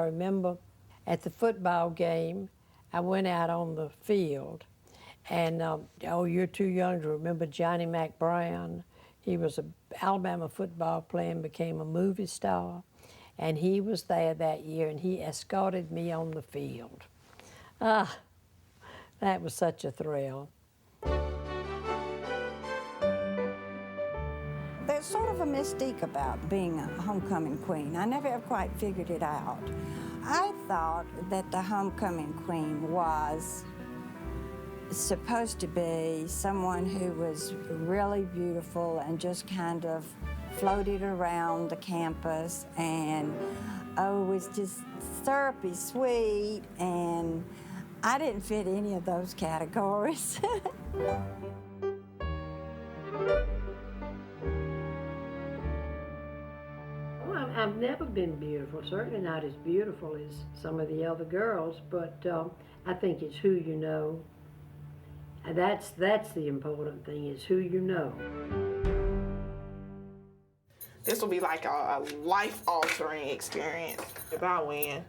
remember at the football game, I went out on the field, and oh, you're too young to remember Johnny Mack Brown. He was an Alabama football player and became a movie star, and he was there that year, and he escorted me on the field. Ah, that was such a thrill. There's sort of a mystique about being a homecoming queen. I never have quite figured it out. I thought that the homecoming queen was supposed to be someone who was really beautiful and just kind of floated around the campus and was just syrupy sweet, and I didn't fit any of those categories. I've never been beautiful, certainly not as beautiful as some of the other girls, but I think it's who you know. And that's the important thing, is who you know. This will be like a life-altering experience if I win.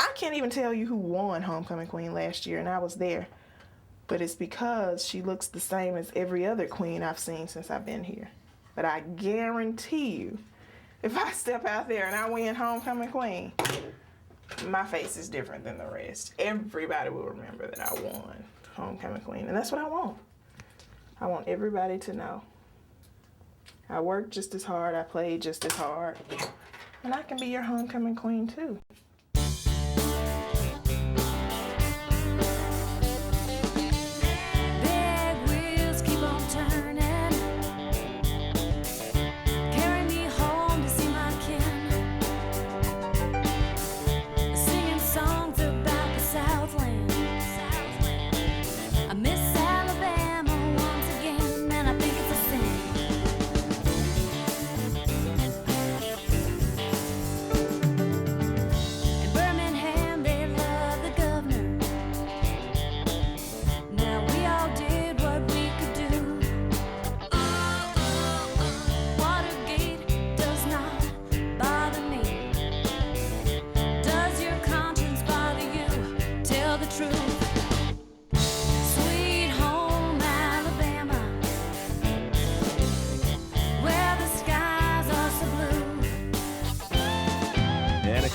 I can't even tell you who won Homecoming Queen last year, and I was there. But it's because she looks the same as every other queen I've seen since I've been here. But I guarantee you, if I step out there and I win Homecoming Queen, my face is different than the rest. Everybody will remember that I won Homecoming Queen, and that's what I want. I want everybody to know. I worked just as hard, I played just as hard, and I can be your Homecoming Queen too.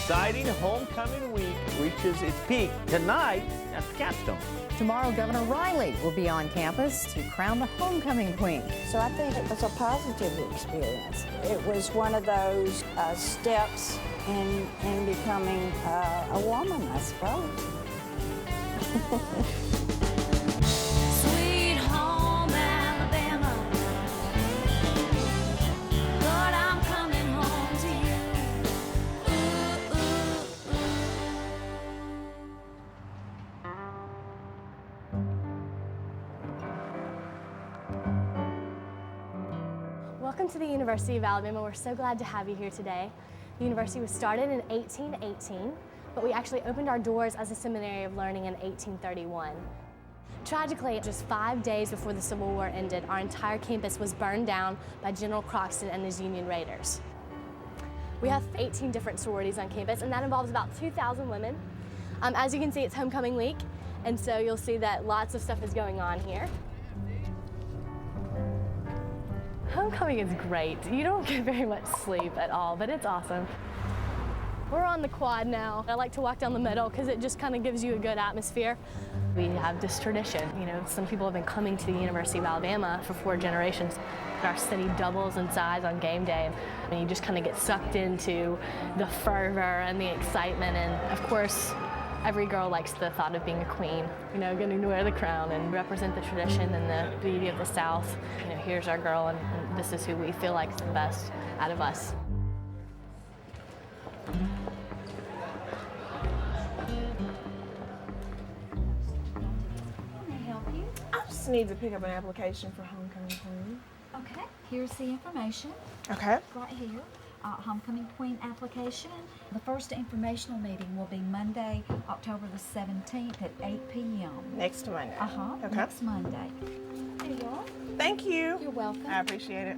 Exciting homecoming week reaches its peak tonight at the Capstone. Tomorrow, Governor Riley will be on campus to crown the homecoming queen. So I think it was a positive experience. It was one of those steps in becoming a woman, I suppose. Sweet home Alabama, Lord, I'm coming home to you. Welcome to the University of Alabama. We're so glad to have you here today. The university was started in 1818, but we actually opened our doors as a seminary of learning in 1831. Tragically, just 5 days before the Civil War ended, our entire campus was burned down by General Croxton and his Union Raiders. We have 18 different sororities on campus, and that involves about 2,000 women. As you can see, it's homecoming week, and so you'll see that lots of stuff is going on here. Homecoming is great. You don't get very much sleep at all, but it's awesome. We're on the quad now. I like to walk down the middle because it just kind of gives you a good atmosphere. We have this tradition, you know, some people have been coming to the University of Alabama for 4 generations. Our city doubles in size on game day, and you just kind of get sucked into the fervor and the excitement, and of course, every girl likes the thought of being a queen, you know, getting to wear the crown and represent the tradition and the beauty of the South. You know, here's our girl, and this is who we feel like is the best out of us. Can I help you? I just need to pick up an application for Homecoming Queen. Okay, here's the information. Okay. Right here. Homecoming Queen application. The first informational meeting will be Monday, October the 17th at 8 p.m. Next Monday. Okay. Next Monday. There you are. Thank you. You're welcome. I appreciate it.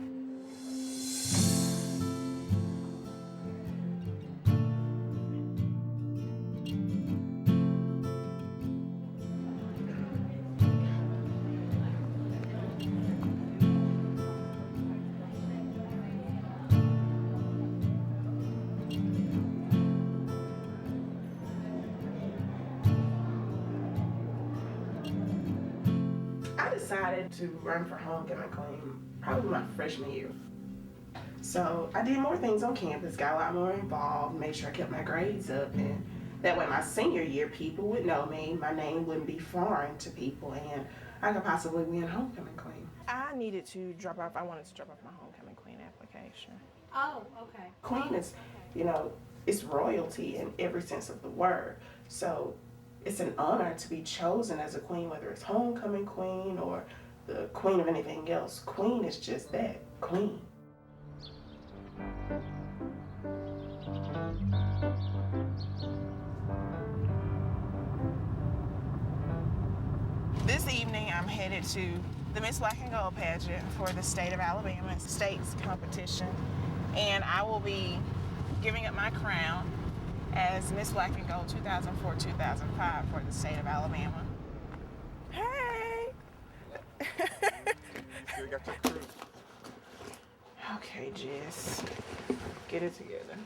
decided to run for homecoming queen probably my freshman year. So I did more things on campus, got a lot more involved, made sure I kept my grades up, and that way my senior year people would know me, my name wouldn't be foreign to people, and I could possibly win homecoming queen. I needed to drop off, I wanted to drop off my homecoming queen application. Oh, okay. Queen is, you know, it's royalty in every sense of the word. So it's an honor to be chosen as a queen, whether it's homecoming queen or the queen of anything else. Queen is just that, queen. This evening, I'm headed to the Miss Black and Gold pageant for the state of Alabama. It's a state's competition, and I will be giving up my crown as Miss Black and Gold 2004-2005 for the state of Alabama. Hey! Still got your crew. Okay, Jess, get it together.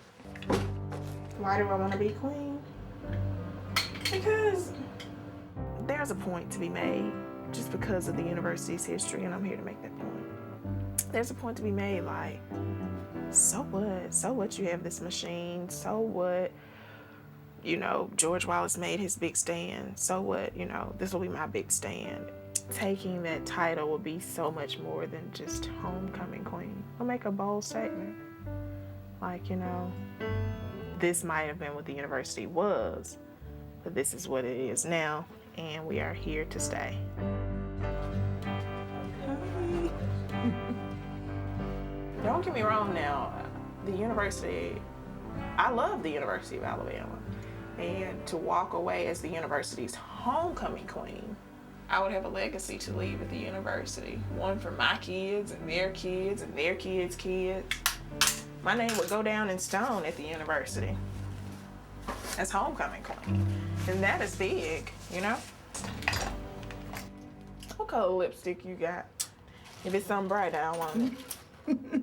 Why do I want to be queen? Because there's a point to be made just because of the university's history, and I'm here to make that point. There's a point to be made, like, so what? So what you have this machine? So what? You know, George Wallace made his big stand. So what? You know, this will be my big stand. Taking that title will be so much more than just homecoming queen. I'll make a bold statement. Like, you know, this might have been what the university was, but this is what it is now, and we are here to stay. Don't get me wrong now, the university, I love the University of Alabama, and to walk away as the university's homecoming queen, I would have a legacy to leave at the university. One for my kids and their kids and their kids' kids. My name would go down in stone at the university as homecoming queen. And that is big, you know? What color lipstick you got? If it's something bright, I don't want it.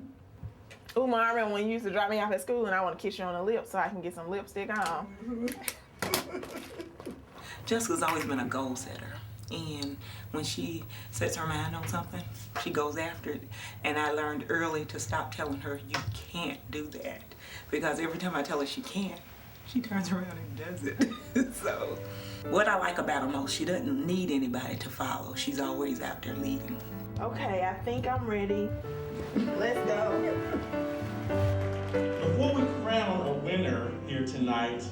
Ooh, Ma, I remember when you used to drop me off at school and I want to kiss you on the lips so I can get some lipstick on. Jessica's always been a goal setter. And when she sets her mind on something, she goes after it. And I learned early to stop telling her, you can't do that. Because every time I tell her she can't, she turns around and does it. So, what I like about her most, she doesn't need anybody to follow. She's always out there leading. Okay, I think I'm ready. Let's go. Before we crown a winner here tonight,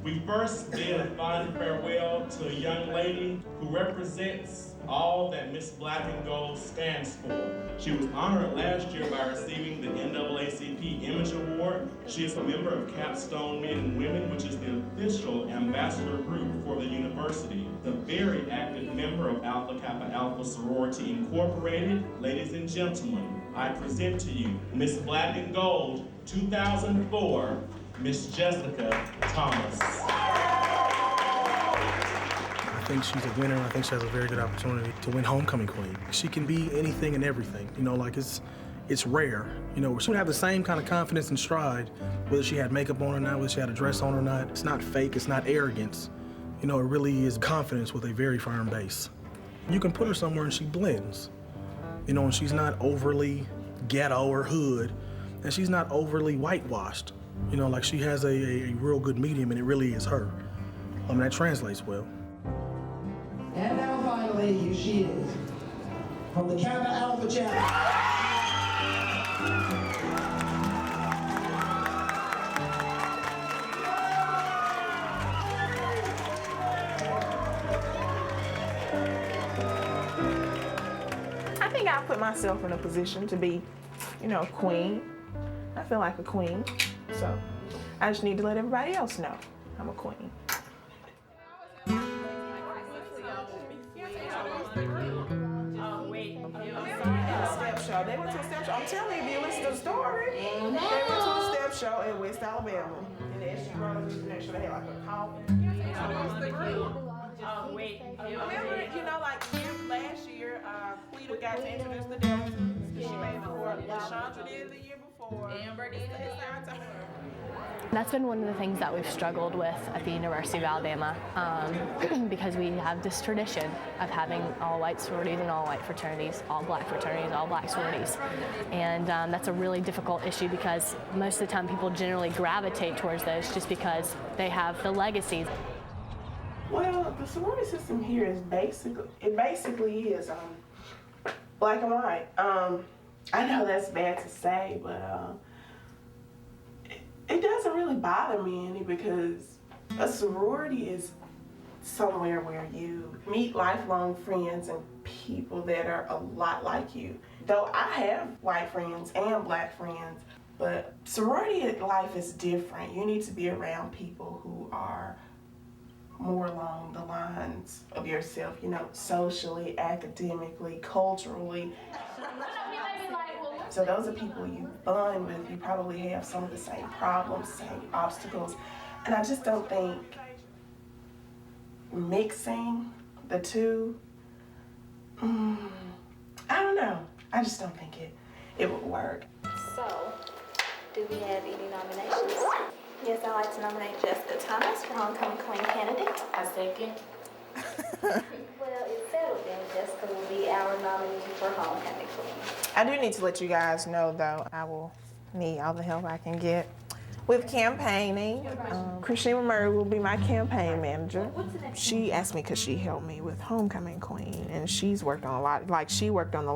we first bid a fond farewell to a young lady who represents all that Miss Black and Gold stands for. She was honored last year by receiving the NAACP Image Award. She is a member of Capstone Men and Women, which is the official ambassador group for the university. The very active member of Alpha Kappa Alpha Sorority Incorporated. Ladies and gentlemen, I present to you Miss Black and Gold 2004, Miss Jessica Thomas. I think she's a winner. I think she has a very good opportunity to win homecoming queen. She can be anything and everything. You know, like it's rare. You know, she would have the same kind of confidence and stride, whether she had makeup on or not, whether she had a dress on or not. It's not fake. It's not arrogance. You know, it really is confidence with a very firm base. You can put her somewhere and she blends. You know, and she's not overly ghetto or hood, and she's not overly whitewashed. You know, like she has a real good medium, and it really is her. That translates well. And now finally, here she is, from the Kappa Alpha chapter. I think I put myself in a position to be, you know, queen. I feel like a queen, so I just need to let everybody else know I'm a queen. They went to a step show. I'm telling you, if you listen to the story, they went to a step show in West Alabama. And then she brought us to make sure they had like a coffin. Remember, you know, like last year, Quita got to introduce the Deltas. She made it before. LaShondra did the year before. Amber did it. That's been one of the things that we've struggled with at the University of Alabama because we have this tradition of having all-white sororities and all-white fraternities, all-black fraternities, all-black sororities. And that's a really difficult issue because most of the time people generally gravitate towards those just because they have the legacies. Well, the sorority system here is basically is black and white. I know that's bad to say, but it doesn't really bother me any because a sorority is somewhere where you meet lifelong friends and people that are a lot like you. Though I have white friends and black friends, but sorority life is different. You need to be around people who are more along the lines of yourself, you know, socially, academically, culturally. So those are people you bond with. You probably have some of the same problems, same obstacles. And I just don't think mixing the two, I don't know. I just don't think it would work. So, do we have any nominations? Yes, I'd like to nominate Jessica Thomas for Homecoming Queen candidate. I second. Well, it's settled then. Jessica will be our nominee for Homecoming Queen. I do need to let you guys know, though, I will need all the help I can get with campaigning. Christina Murray will be my campaign manager. She asked me because she helped me with Homecoming Queen, and she's worked on a lot. Like, she worked on the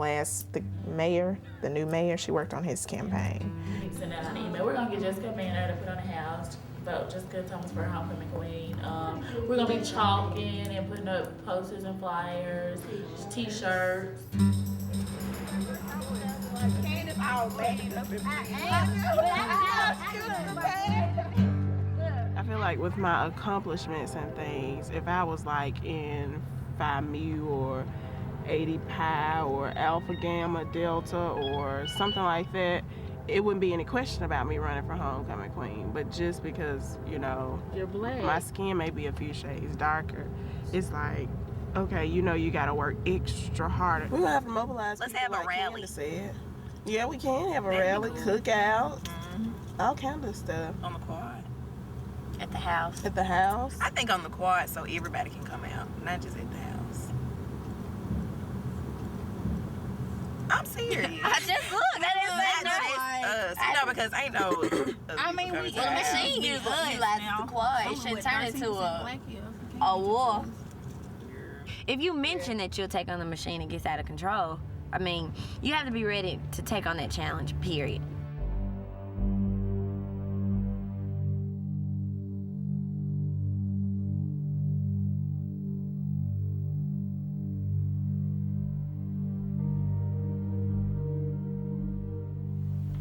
mayor, the new mayor, she worked on his campaign. Send out an email. We're going to get Jessica Banner to put on the house. Vote Jessica Thomas for Homecoming Queen. We're going to be chalking and putting up posters and flyers, t-shirts. I feel like with my accomplishments and things, if I was like in Phi Mu or 80 Pi or Alpha Gamma Delta or something like that, it wouldn't be any question about me running for Homecoming Queen. But just because, you know, you're black, my skin may be a few shades darker, it's like, okay, you know, you gotta work extra harder. We're gonna have to mobilize. Let's have a rally. Yeah, we can have a rally, cookout, all kind of stuff. On the quad. At the house. At the house? I think on the quad so everybody can come out, not just at the house. I'm serious. I just look. I know because ain't no. I mean, the machine utilizes the quad. It should turn into a war. If you mention that you'll take on the machine and gets out of control, I mean, you have to be ready to take on that challenge, period.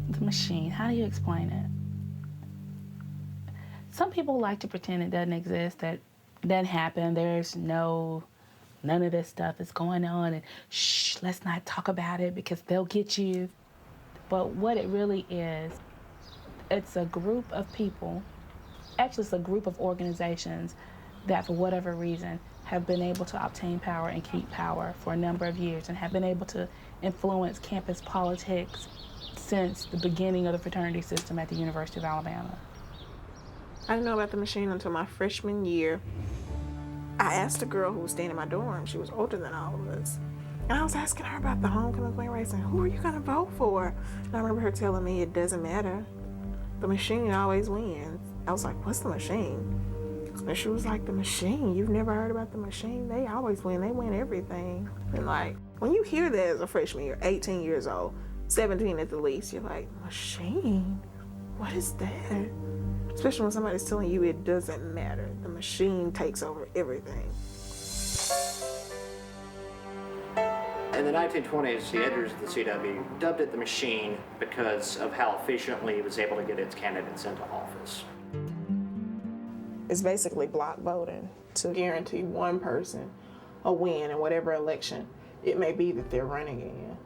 The machine, how do you explain it? Some people like to pretend it doesn't exist, that doesn't happen, there's none of this stuff is going on, and shh, let's not talk about it because they'll get you. But what it really is, it's a group of people, actually it's a group of organizations that for whatever reason have been able to obtain power and keep power for a number of years and have been able to influence campus politics since the beginning of the fraternity system at the University of Alabama. I didn't know about the machine until my freshman year. I asked a girl who was staying in my dorm, she was older than all of us, and I was asking her about the Homecoming Queen race and who are you gonna vote for? And I remember her telling me it doesn't matter. The machine always wins. I was like, what's the machine? And she was like, the machine? You've never heard about the machine? They always win. They win everything. And like, when you hear that as a freshman, you're 18 years old, 17 at the least, you're like, machine? What is that? Especially when somebody's telling you it doesn't matter. The machine takes over everything. In the 1920s, the editors of the CW dubbed it the machine because of how efficiently it was able to get its candidates into office. It's basically block voting to guarantee one person a win in whatever election it may be that they're running in.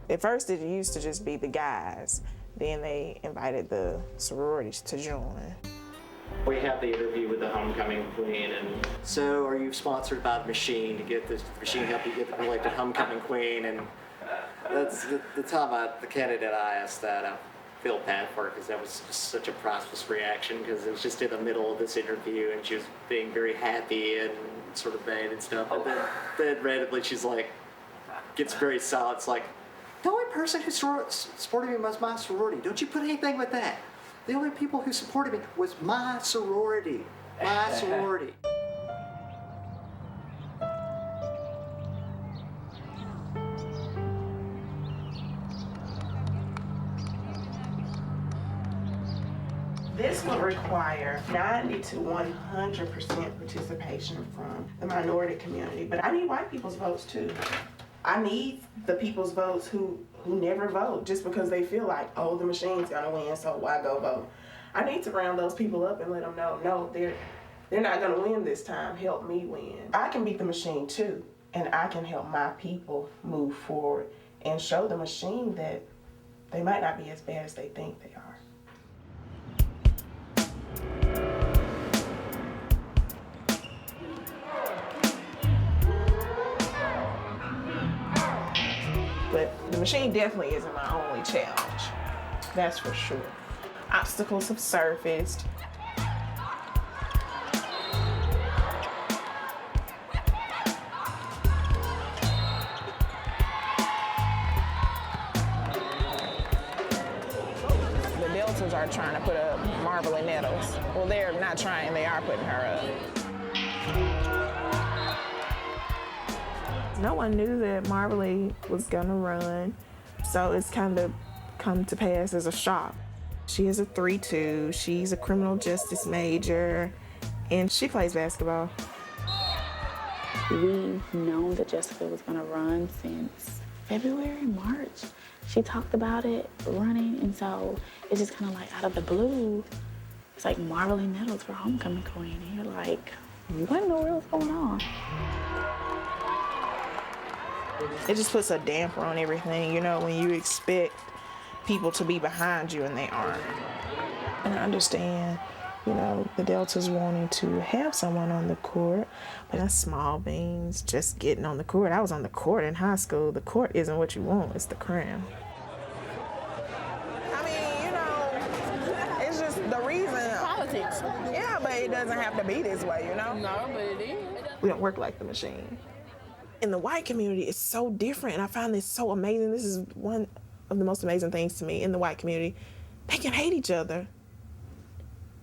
At first, it used to just be the guys. Then they invited the sororities to join. We have the interview with the Homecoming Queen, and so are you sponsored by the machine to get this machine help you get the elected Homecoming Queen? And that's the time the candidate I asked that, feel bad for her because that was just such a priceless reaction because it was just in the middle of this interview and she was being very happy and sort of vain and stuff. And then randomly she's like, gets very silent. It's like, the only person who supported me was my sorority. Don't you put anything with that. The only people who supported me was my sorority. My sorority. This will require 90 to 100% participation from the minority community, but I need white people's votes too. I need the people's votes who never vote just because they feel like, oh, the machine's gonna win, so why go vote? I need to round those people up and let them know, no, they're not gonna win this time, help me win. I can beat the machine too, and I can help my people move forward and show the machine that they might not be as bad as they think they are. But the machine definitely isn't my only challenge. That's for sure. Obstacles have surfaced. The Deltas are trying to put up Marvel and Nettles. Well, they're not trying, they are putting her up. No one knew that Marvelly was gonna run, so it's kind of come to pass as a shock. She is a 3-2, she's a criminal justice major, and she plays basketball. We've known that Jessica was gonna run since February, March. She talked about it running, and so it's just kind of like out of the blue. It's like Marvelly Nettles for homecoming queen, and you're like, what in the world's going on? It just puts a damper on everything, you know, when you expect people to be behind you and they aren't. And I understand, you know, the Deltas wanting to have someone on the court, but that's small beans, just getting on the court. I was on the court in high school. The court isn't what you want, it's the crown. I mean, you know, it's just the reason. Politics. Yeah, but it doesn't have to be this way, you know? No, but it is. We don't work like the machine. In the white community, it's so different, and I find this so amazing. This is one of the most amazing things to me in the white community. They can hate each other,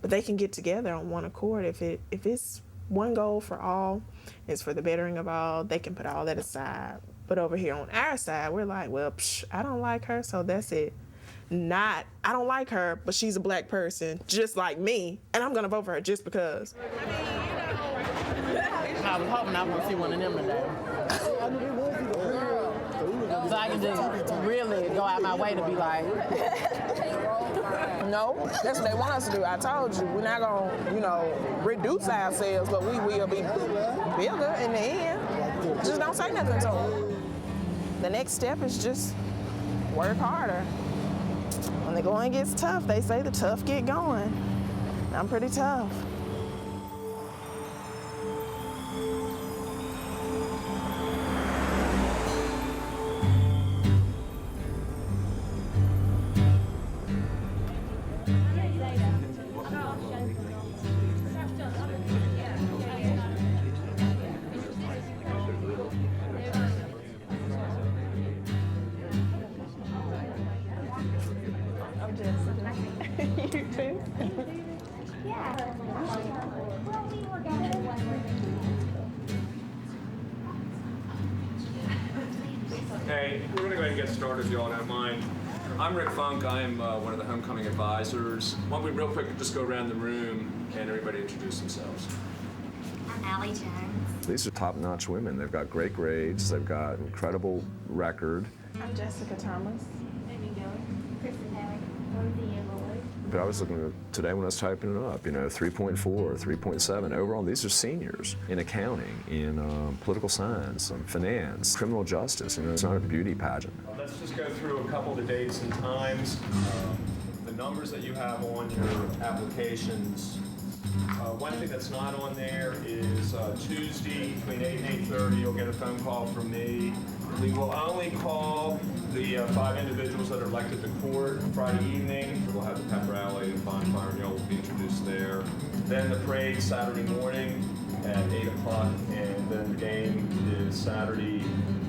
but they can get together on one accord. If it's one goal for all, it's for the bettering of all, they can put all that aside. But over here on our side, we're like, well, I don't like her, so that's it. I don't like her, but she's a black person, just like me, and I'm gonna vote for her just because. I was hoping I was gonna see one of them today. So I can just really go out my way to be like, no, that's what they want us to do. I told you, we're not gonna, you know, reduce ourselves, but we will be bigger in the end. Just don't say nothing to them. The next step is just work harder. When the going gets tough, they say the tough get going. I'm pretty tough. You too? Hey, we're going to go ahead and get started if y'all don't mind. I'm Rick Funk. I'm one of the homecoming advisors. Why don't we real quick just go around the room and everybody introduce themselves. I'm Allie Jones. These are top-notch women. They've got great grades. They've got incredible record. I'm Jessica Thomas. Bama Girl. Kristen Haley. Rosie and Lloyd. But I was looking at today when I was typing it up, you know, 3.4, 3.7. Overall, these are seniors in accounting, in political science, finance, criminal justice. You know, it's not a beauty pageant. Let's just go through a couple of the dates and times. The numbers that you have on your applications. One thing that's not on there is Tuesday between 8 and 8:30, you'll get a phone call from me. We will only call the 5 individuals that are elected to court Friday evening. We'll have the pep rally and bonfire, and y'all will be introduced there. Then the parade Saturday morning at 8 o'clock, and then the game is Saturday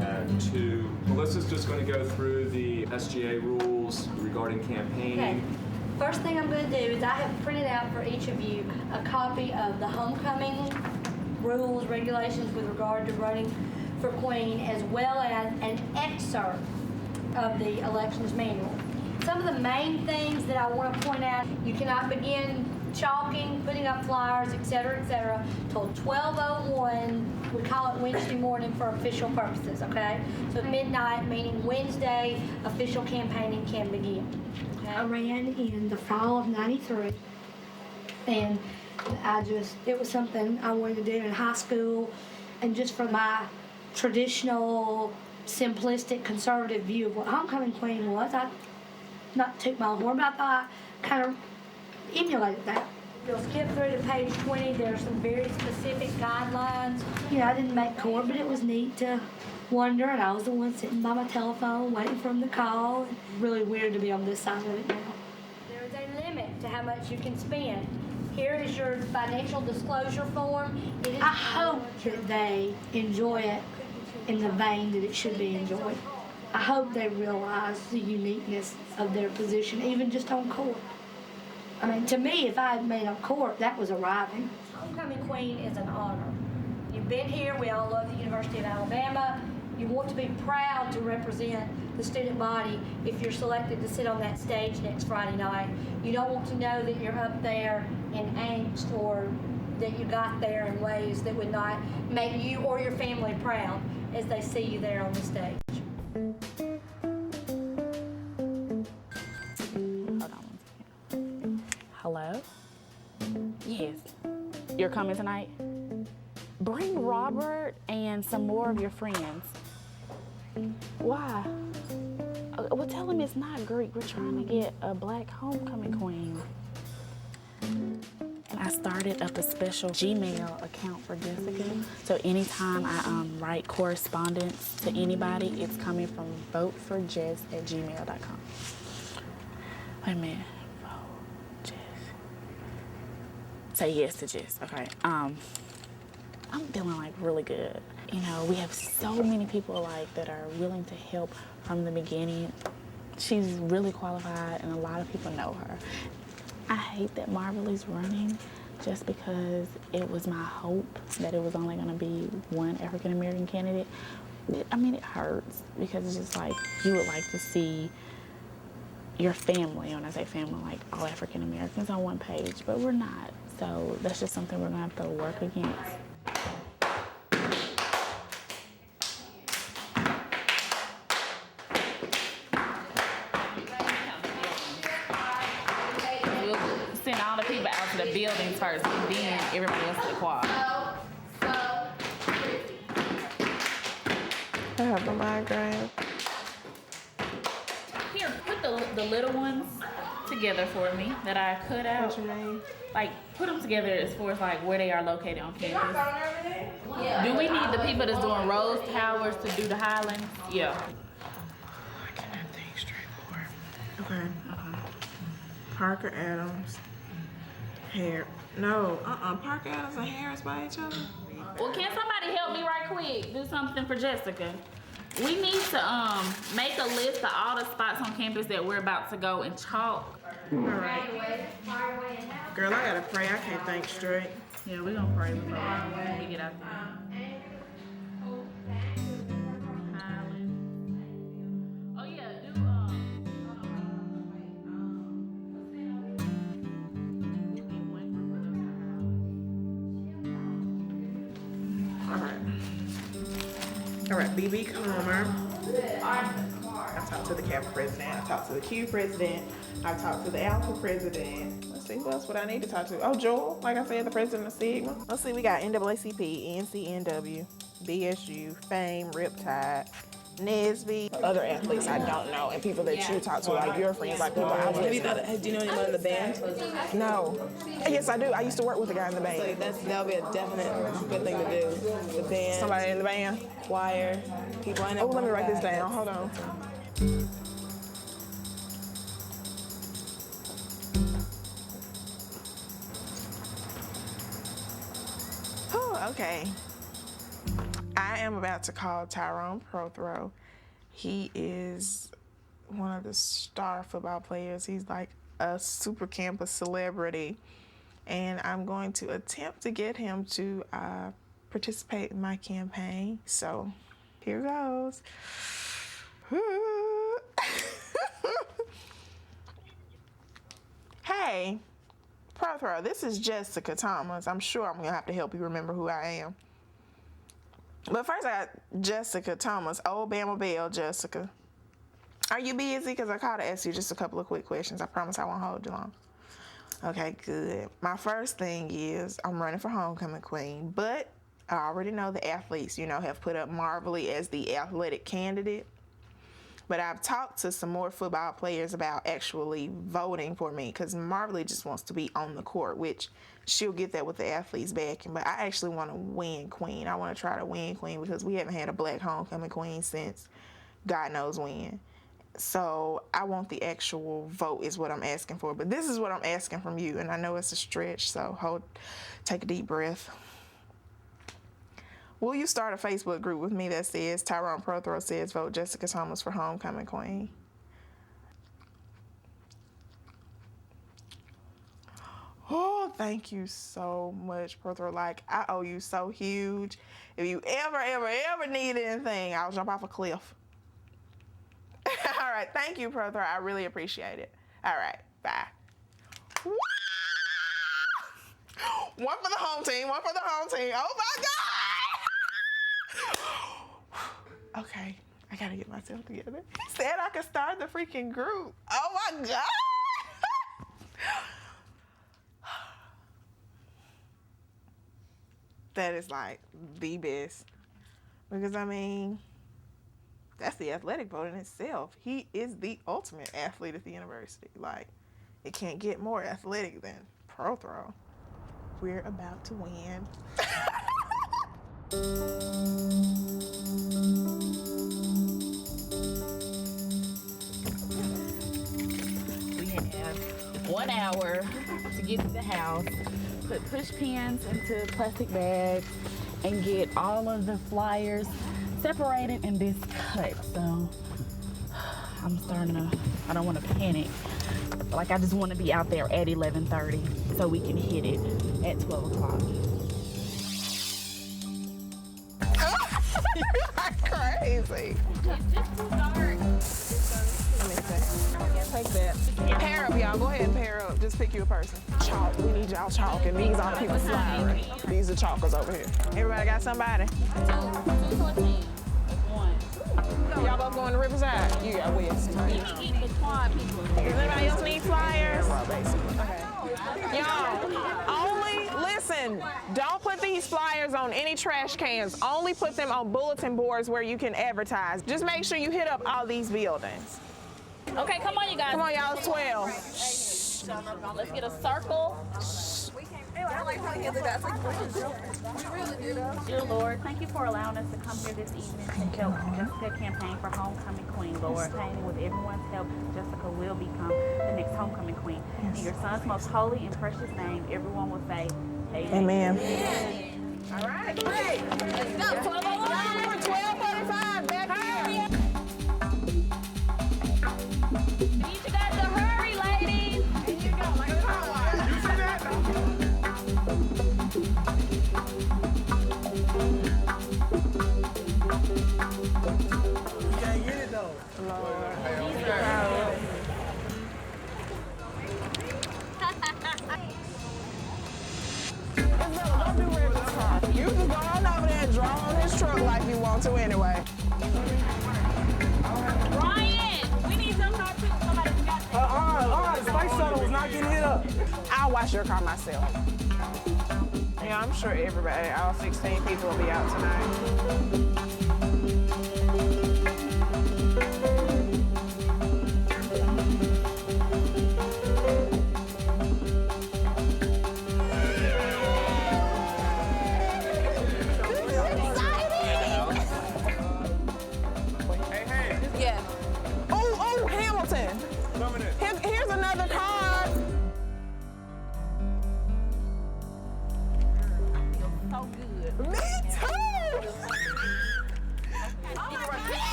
at 2. Melissa's just going to go through the SGA rules regarding campaigning. Okay. First thing I'm going to do is I have printed out for each of you a copy of the homecoming rules, regulations with regard to running for Queen, as well as an excerpt of the elections manual. Some of the main things that I want to point out: you cannot begin chalking, putting up flyers, etc., till 12:01. We call it Wednesday morning for official purposes, okay? So midnight, meaning Wednesday, official campaigning can begin. Okay? I ran in the fall of '93, and it was something I wanted to do in high school, and just for my traditional, simplistic, conservative view of what homecoming queen was, I, not to toot my own horn, but I thought I kind of emulated that. You'll skip through to page 20. There's some very specific guidelines. You know, I didn't make court, but it was neat to wonder, and I was the one sitting by my telephone waiting for them to call. Really weird to be on this side of it now. There is a limit to how much you can spend. Here is your financial disclosure form. I hope that they enjoy it in the vein that it should be enjoyed. I hope they realize the uniqueness of their position, even just on court. I mean, to me, if I had made on court, that was arriving. Homecoming Queen is an honor. You've been here. We all love the University of Alabama. You want to be proud to represent the student body if you're selected to sit on that stage next Friday night. You don't want to know that you're up there in angst, or that you got there in ways that would not make you or your family proud as they see you there on the stage. Hold on 1 second. Hello? Yes. You're coming tonight? Bring Robert and some more of your friends. Why? Well, tell him it's not Greek. We're trying to get a black homecoming queen. And I started up a special Gmail account for Jessica. So anytime I write correspondence to anybody, it's coming from voteforjess@gmail.com. Wait a minute. Vote Jess. Say yes to Jess. Okay. I'm feeling like really good. You know, we have so many people like that are willing to help from the beginning. She's really qualified, and a lot of people know her. I hate that Marvelly's running just because it was my hope that it was only going to be one African American candidate. I mean, it hurts because it's just like you would like to see your family, when I say family, like all African Americans on one page, but we're not. So that's just something we're going to have to work against. Send all the people out to the buildings first, and then everybody else to the quad. I have a migraine. Here, put the little ones together for me that I cut out. What you mean? Like, put them together as far as like where they are located on campus. Do we need the people that's doing Rose Towers to do the Highlands? Yeah. I cannot think straight, Lord. Okay. Parker Adams. Parker Adams and Harris by each other. Well, can somebody help me right quick? Do something for Jessica. We need to make a list of all the spots on campus that we're about to go and chalk. All right. Girl, I gotta pray. I can't think straight. Yeah, we're gonna pray before we get out there. Oh yeah, All right, BB Comer. I've talked to the Kappa president. I've talked to the Q president. I've talked to the Alpha president. Let's see, who else would I need to talk to? Oh, Joel, like I said, the president of Sigma. Let's see, we got NAACP, NCNW, BSU, FAME, Riptide, Nesby, other athletes I don't know, and people that you talk to, like your friends, like people I work with. Do you know anyone in the band? No. Yes, I do. I used to work with a guy in the band. So that'll be a definite good thing to do. The band. Somebody in the band? Choir. People I know. Oh, let me write this down. Hold on. Oh, okay. I am about to call Tyrone Prothro. He is one of the star football players. He's like a super campus celebrity. And I'm going to attempt to get him to participate in my campaign. So here goes. Hey, Prothro, this is Jessica Thomas. I'm sure I'm going to have to help you remember who I am. But first, I got Jessica Thomas, old Bama Girl, Jessica. Are you busy? Because I called to ask you just a couple of quick questions. I promise I won't hold you long. Okay, good. My first thing is I'm running for homecoming queen, but I already know the athletes, have put up Marvelly as the athletic candidate. But I've talked to some more football players about actually voting for me because Marvelly just wants to be on the court, which she'll get that with the athletes backing. But I actually want to win queen. I want to try to win queen because we haven't had a black homecoming queen since God knows when. So I want the actual vote is what I'm asking for. But this is what I'm asking from you, and I know it's a stretch, so take a deep breath. Will you start a Facebook group with me that says Tyrone Prothro says vote Jessica Thomas for homecoming queen? Oh, thank you so much, Prothro. Like, I owe you so huge. If you ever need anything, I'll jump off a cliff. All right, thank you, Prothro. I really appreciate it. All right, bye. One for the home team, one for the home team. Oh my God! Okay, I gotta get myself together. He said I could start the freaking group. Oh my God! That is like the best. Because I mean, that's the athletic vote in itself. He is the ultimate athlete at the university. Like, it can't get more athletic than Prothro. We're about to win. We have 1 hour to get to the house, put push pins into plastic bags, and get all of the flyers separated and this cut. So I'm starting to, I don't want to panic. Like, I just want to be out there at 11:30 so we can hit it at 12 o'clock. You are crazy. It's just too dark. Let me see. Take that. Pair up, y'all. Go ahead and pair up. Just pick you a person. Chalk. We need y'all chalk. And these are people flying. These are chalkers over here. Everybody got somebody? 214. Y'all both going to Riverside? You got West. Does anybody else need flyers? Okay. Y'all, only listen. Don't put these flyers on any trash cans. Only put them on bulletin boards where you can advertise. Just make sure you hit up all these buildings. Okay, come on, you guys. Come on, y'all. It's 12. Let's get a circle. Dear Lord, thank you for allowing us to come here this evening to help Jessica campaign for homecoming queen, Lord. Praying with everyone's help, Jessica will become the next homecoming queen. In your son's most holy and precious name, everyone will say, Amen. Amen. All right, great. Let's go. 12:45. Back here. Need you guys to hurry, ladies. Here you go, like a car wash. You see that? You can't get it though. Don't do Reggie's car. You can go on over there and draw on his truck like you want to anyway. Ryan, we need some car too. Somebody's got this. The Spice Shuttle was not getting hit up. I'll wash your car myself. Yeah, I'm sure everybody, all 16 people will be out tonight.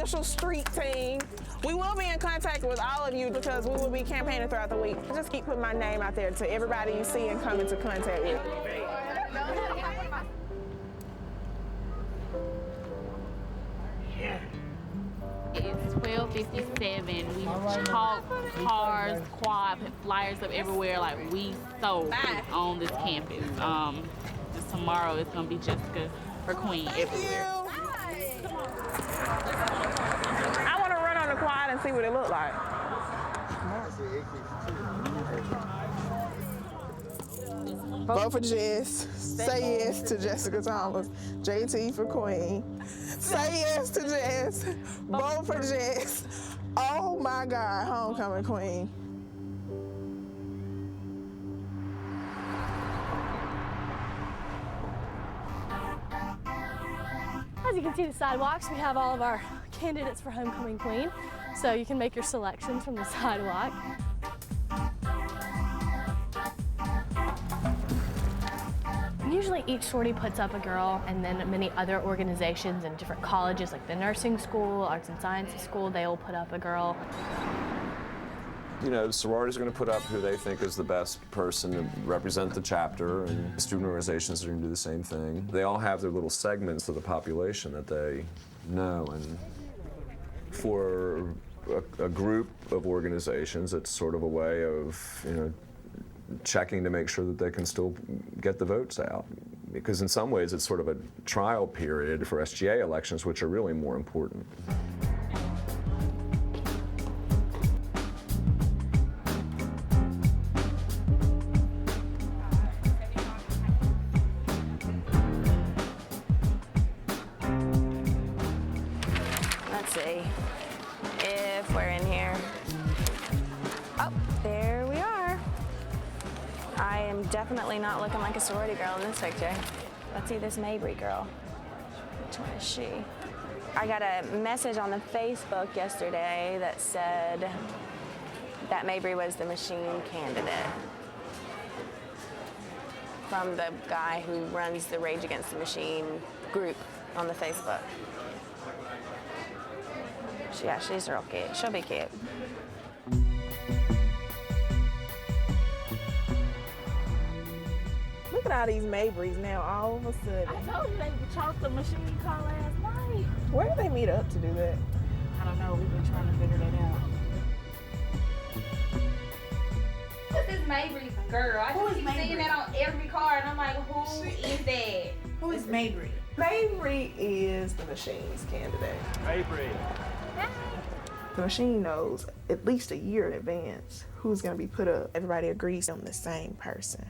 social street team. We will be in contact with all of you because we will be campaigning throughout the week. Just keep putting my name out there to everybody you see and come into contact with. It's 12:57. We chalk cars, quad, put flyers up everywhere. Like we so on this campus. Just tomorrow it's gonna be Jessica for Queen everywhere. I want to run on the quad and see what it looked like. Vote for Jess. Say yes to Jessica Thomas. JT for Queen. Say yes to Jess. Vote for Jess. Oh my God, homecoming queen. As you can see the sidewalks, we have all of our candidates for homecoming queen. So you can make your selections from the sidewalk. And usually each sortie puts up a girl, and then many other organizations and different colleges like the nursing school, arts and sciences school, they will put up a girl. You know, sororities are going to put up who they think is the best person to represent the chapter, and student organizations are going to do the same thing. They all have their little segments of the population that they know, and for a group of organizations, it's sort of a way of, you know, checking to make sure that they can still get the votes out. Because in some ways, it's sort of a trial period for SGA elections, which are really more important. Let's see if we're in here. Oh, there we are. I am definitely not looking like a sorority girl in this picture. Let's see this Mabry girl. Which one is she? I got a message on the Facebook yesterday that said that Mabry was the machine candidate from the guy who runs the Rage Against the Machine group on the Facebook. Yeah, she's real cute. She'll be cute. Look at all these Mabrys now all of a sudden. I told you they chalked the machine car last night. Where do they meet up to do that? I don't know. We've been trying to figure that out. Who's this Mabry girl? I just keep seeing that on every car, and I'm like, who is that? Who is Mabry? Mabry is the machine's candidate. Mabry. The machine knows at least a year in advance who's going to be put up. Everybody agrees on the same person.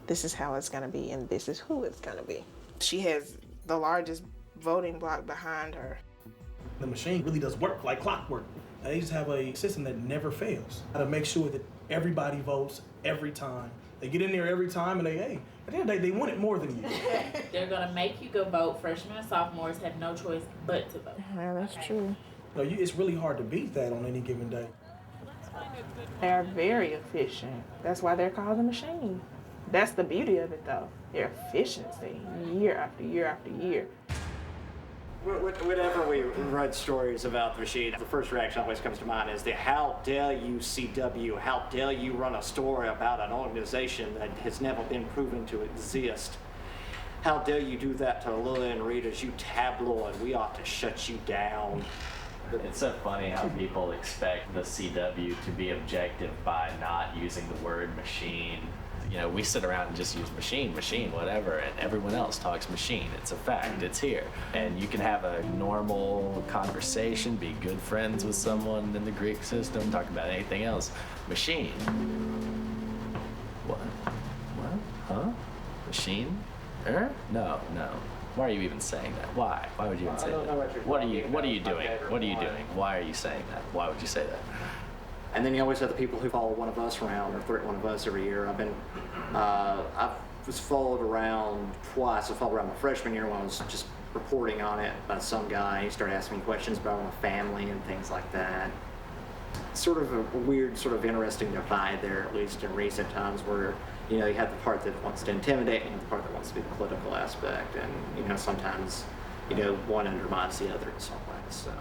This is how it's going to be, and this is who it's going to be. She has the largest voting block behind her. The machine really does work like clockwork. They just have a system that never fails to make sure that everybody votes every time. They get in there every time, and at the end of the day, they want it more than you. They're gonna make you go vote. Freshmen and sophomores have no choice but to vote. Yeah, that's true. No, it's really hard to beat that on any given day. They're very efficient. That's why they're called the machine. That's the beauty of it, though. Their efficiency, year after year after year. Whenever we read stories about the machine, the first reaction always comes to mind is the how dare you CW, how dare you run a story about an organization that has never been proven to exist. How dare you do that to Lillian readers, you tabloid, we ought to shut you down. It's so funny how people expect the CW to be objective by not using the word machine. You know, we sit around and just use machine, whatever, and everyone else talks machine. It's a fact, it's here. And you can have a normal conversation, be good friends with someone in the Greek system, talk about anything else. Machine. What? Huh? Machine? No. Why are you even saying that? Why? Why would you even say that? What are you doing? What are you doing? Why are you saying that? Why would you say that? And then you always have the people who follow one of us around or threaten one of us every year. I was followed around twice. I followed around my freshman year when I was just reporting on it by some guy. He started asking me questions about my family and things like that. Sort of a weird, sort of interesting divide there, at least in recent times, where you have the part that wants to intimidate and the part that wants to be the political aspect, and sometimes one undermines the other in some ways. So.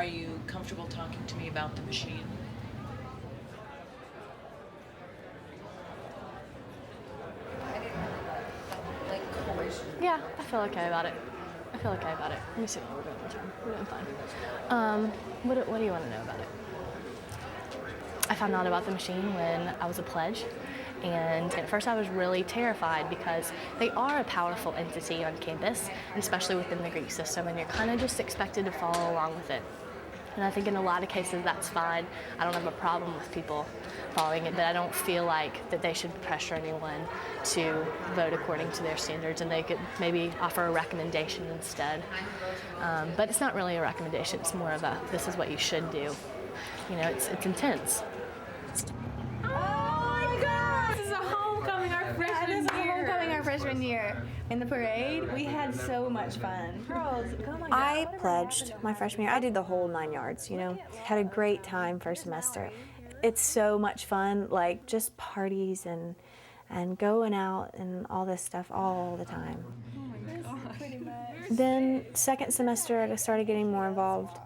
Are you comfortable talking to me about the machine? Yeah, I feel okay about it. Let me see what we're doing one time. We're doing fine. What do you want to know about it? I found out about the machine when I was a pledge. And at first I was really terrified because they are a powerful entity on campus, especially within the Greek system, and you're kind of just expected to follow along with it. And I think in a lot of cases that's fine. I don't have a problem with people following it, but I don't feel like that they should pressure anyone to vote according to their standards, and they could maybe offer a recommendation instead. But it's not really a recommendation, it's more of a, this is what you should do. You know, it's intense. Freshman year. In the parade, we had so much fun. Girls, oh my God. I pledged my freshman year. I did the whole 9 yards, you know. Had a great time first semester. It's so much fun, like just parties and going out and all this stuff all the time. Then second semester, I started getting more involved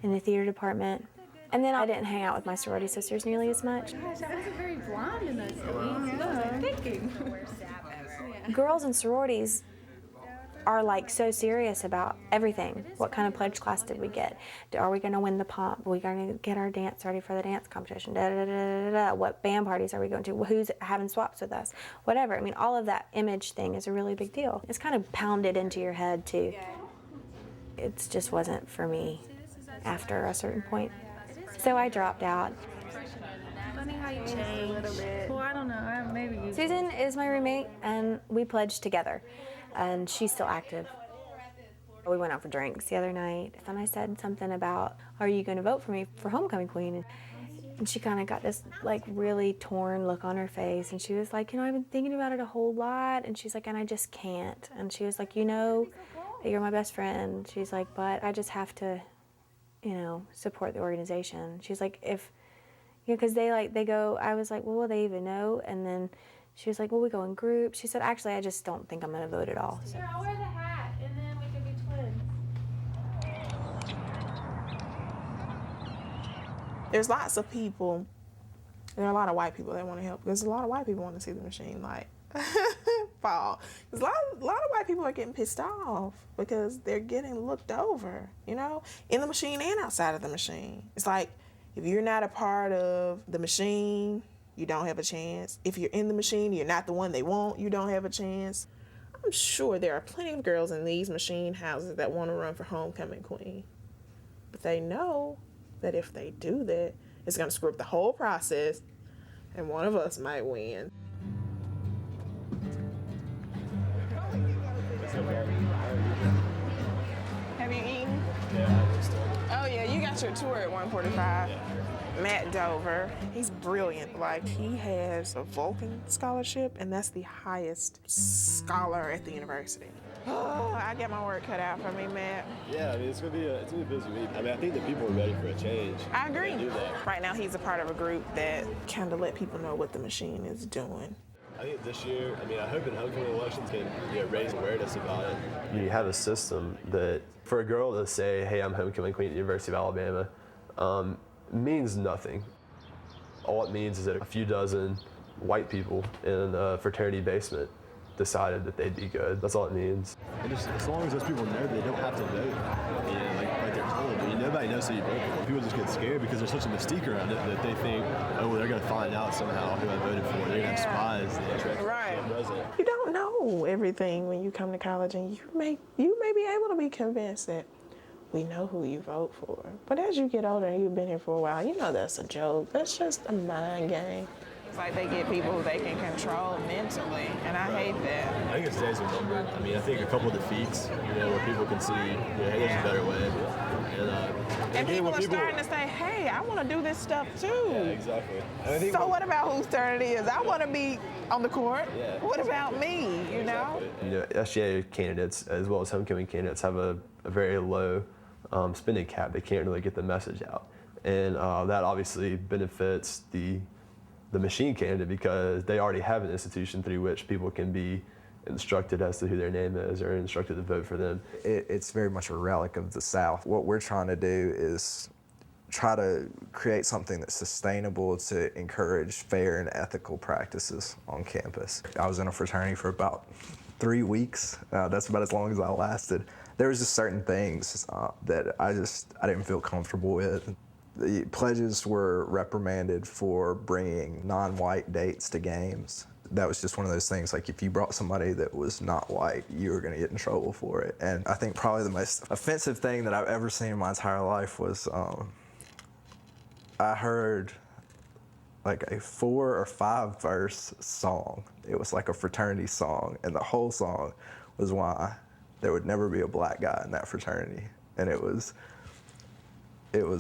in the theater department. And then I didn't hang out with my sorority sisters nearly as much. Gosh, I wasn't very blonde in those days. What was I thinking? Girls in sororities are like so serious about everything. What kind of pledge class did we get? Are we going to win the pomp? Are we going to get our dance ready for the dance competition? Da, da, da, da, da. What band parties are we going to? Who's having swaps with us? Whatever. I mean, all of that image thing is a really big deal. It's kind of pounded into your head too. It just wasn't for me after a certain point. So I dropped out. Funny how you changed a little bit. Well, I don't know. Maybe you. Susan is my roommate, and we pledged together, and she's still active. We went out for drinks the other night, and I said something about, "Are you going to vote for me for homecoming queen?" And she kind of got this like really torn look on her face, and she was like, "You know, I've been thinking about it a whole lot," and she's like, "And I just can't." And she was like, "You know, that you're my best friend." She's like, "But I just have to, you know, support the organization." She's like, "If." You know, because they go, I was like, well, will they even know? And then she was like, well, we go in groups. She said, actually, I just don't think I'm going to vote at all. So. Here, I'll wear the hat, and then we can be twins. There's lots of people, there are a lot of white people that want to help. There's a lot of white people want to see the machine like fall. There's a lot of white people are getting pissed off because they're getting looked over, you know, in the machine and outside of the machine. It's like, if you're not a part of the machine, you don't have a chance. If you're in the machine, you're not the one they want, you don't have a chance. I'm sure there are plenty of girls in these machine houses that want to run for homecoming queen. But they know that if they do that, it's going to screw up the whole process, and one of us might win. Have you eaten? Yeah, I just started. Oh yeah, you got your tour at 1:45. Yeah. Matt Dover, he's brilliant. Like, he has a Vulcan scholarship, and that's the highest scholar at the university. Oh, I get my work cut out for me, Matt. Yeah, I mean, it's gonna be a busy week. I mean, I think that people are ready for a change. I agree. Do that. Right now, he's a part of a group that kind of let people know what the machine is doing. I think this year, I mean, I hope in homecoming elections can raise awareness about it. You have a system that, for a girl to say, hey, I'm homecoming queen at the University of Alabama, means nothing. All it means is that a few dozen white people in a fraternity basement decided that they'd be good. That's all it means. And just, as long as those people know they don't have to vote, you know, like they're told, but nobody knows who you vote for. People just get scared because there's such a mystique around it that they think, oh, well, they're going to find out somehow who I voted for. They're going to have spies. Right. You don't know everything when you come to college, and you may be able to be convinced that we know who you vote for. But as you get older and you've been here for a while, you know that's a joke. That's just a mind game. It's like they get people who they can control mentally, and I hate that. I think it's days are numbered. I mean, I think a couple of defeats, you know, where people can see, hey, there's a better way. And people are starting to say, hey, I want to do this stuff too. Yeah, exactly. So what about whose turn it is? I want to be on the court. Yeah. What about me, you know? You know, SGA candidates, as well as homecoming candidates, have a very low spending cap. They can't really get the message out. And that obviously benefits the machine candidate because they already have an institution through which people can be instructed as to who their name is or instructed to vote for them. It's very much a relic of the South. What we're trying to do is try to create something that's sustainable to encourage fair and ethical practices on campus. I was in a fraternity for about 3 weeks. That's about as long as I lasted. There was just certain things that I didn't feel comfortable with. The pledges were reprimanded for bringing non-white dates to games. That was just one of those things, like if you brought somebody that was not white, you were gonna get in trouble for it. And I think probably the most offensive thing that I've ever seen in my entire life was I heard like a 4 or 5 verse song. It was like a fraternity song, and the whole song was why there would never be a black guy in that fraternity. And it was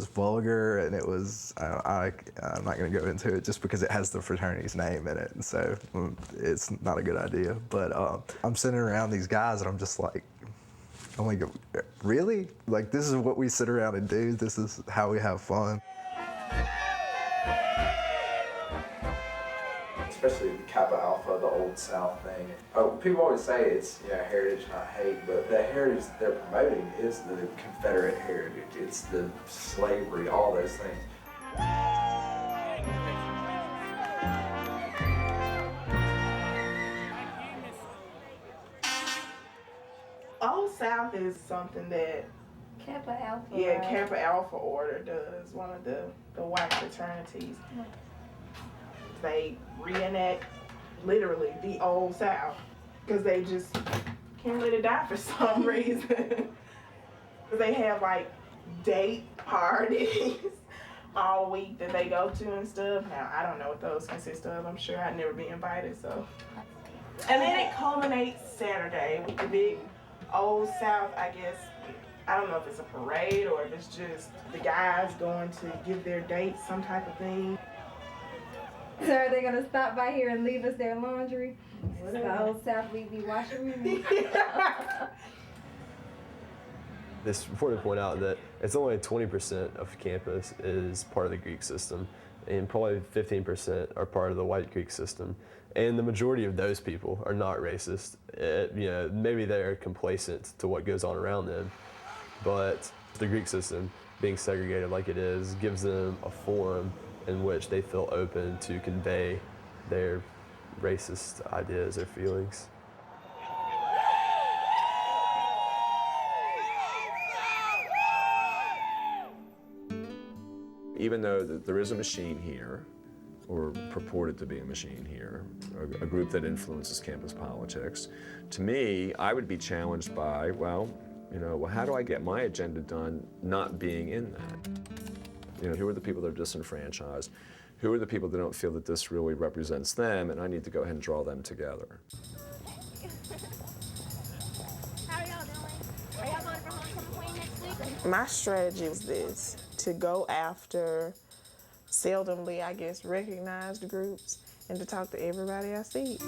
vulgar, and it was, I'm not gonna go into it just because it has the fraternity's name in it, and so it's not a good idea. But I'm sitting around these guys and I'm just like, oh my God, really? Like, this is what we sit around and do? This is how we have fun? Especially the Kappa Alpha, the Old South thing. People always say it's heritage, not hate, but the heritage they're promoting is the Confederate heritage. It's the slavery, all those things. Old South is something that Kappa Alpha. Yeah, Kappa Alpha Order does, one of the white fraternities. They reenact literally the Old South because they just can't let it die for some reason. They have like date parties all week that they go to and stuff. Now, I don't know what those consist of. I'm sure I'd never be invited, so. And then it culminates Saturday with the big Old South, I guess. I don't know if it's a parade or if it's just the guys going to give their dates, some type of thing. So are they gonna stop by here and leave us their laundry? The Old South leave the washing room. It's important to point out that it's only 20% of campus is part of the Greek system, and probably 15% are part of the white Greek system. And the majority of those people are not racist. Maybe they're complacent to what goes on around them, but the Greek system, being segregated like it is, gives them a forum in which they feel open to convey their racist ideas or feelings. Even though there is a machine here, or purported to be a machine here, a group that influences campus politics, to me, I would be challenged by, well, how do I get my agenda done not being in that? Who are the people that are disenfranchised? Who are the people that don't feel that this really represents them, and I need to go ahead and draw them together. How are y'all doing? Are y'all going for homecoming queen next week? My strategy was this, to go after seldomly, I guess, recognized groups and to talk to everybody I see.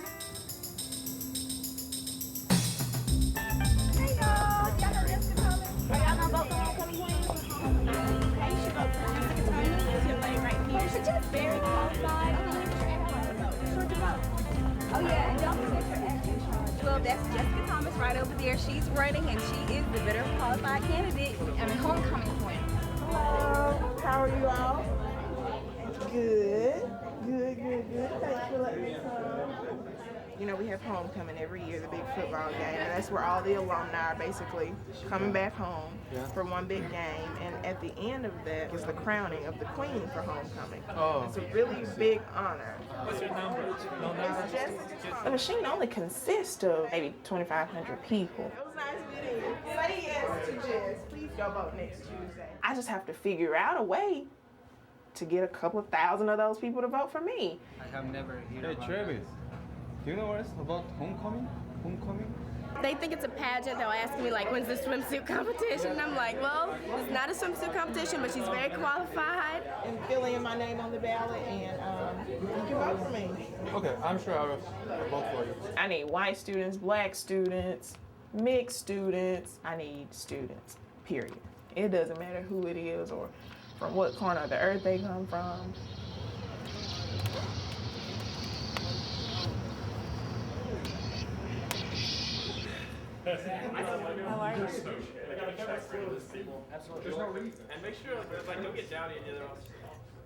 Hey y'all, y'all know Jessica coming? Are y'all gonna vote for homecoming queen? Okay, she votes for Jessica Thomas. It's your lady right here. She's just very qualified. Oh yeah, and don't forget your action charge. Well, that's Jessica Thomas right over there. She's running and she is the better qualified candidate. Homecoming queen. Hello, how are you all? Good. Thanks for letting me come. We have homecoming every year, the big football game, and that's where all the alumni are basically coming back home for one big game. And at the end of that is the crowning of the queen for homecoming. Oh. It's a really big honor. What's your number? No number? The machine only consists of maybe 2,500 people. It was nice meeting you. Say yes to Jess. Please go vote next Tuesday. I just have to figure out a way to get a couple of thousand of those people to vote for me. I have never heard about Travis, do you know what it's about homecoming? They think it's a pageant. They'll ask me, like, when's the swimsuit competition? And I'm like, well, it's not a swimsuit competition, but she's very qualified. And fill in my name on the ballot, and you can vote for me. Okay, I'm sure I will vote for you. I need white students, black students, mixed students. I need students, period. It doesn't matter who it is or from what corner of the earth they come from. How are you? Absolutely. There's no reason. And make sure, like, don't get dowdy in the other office.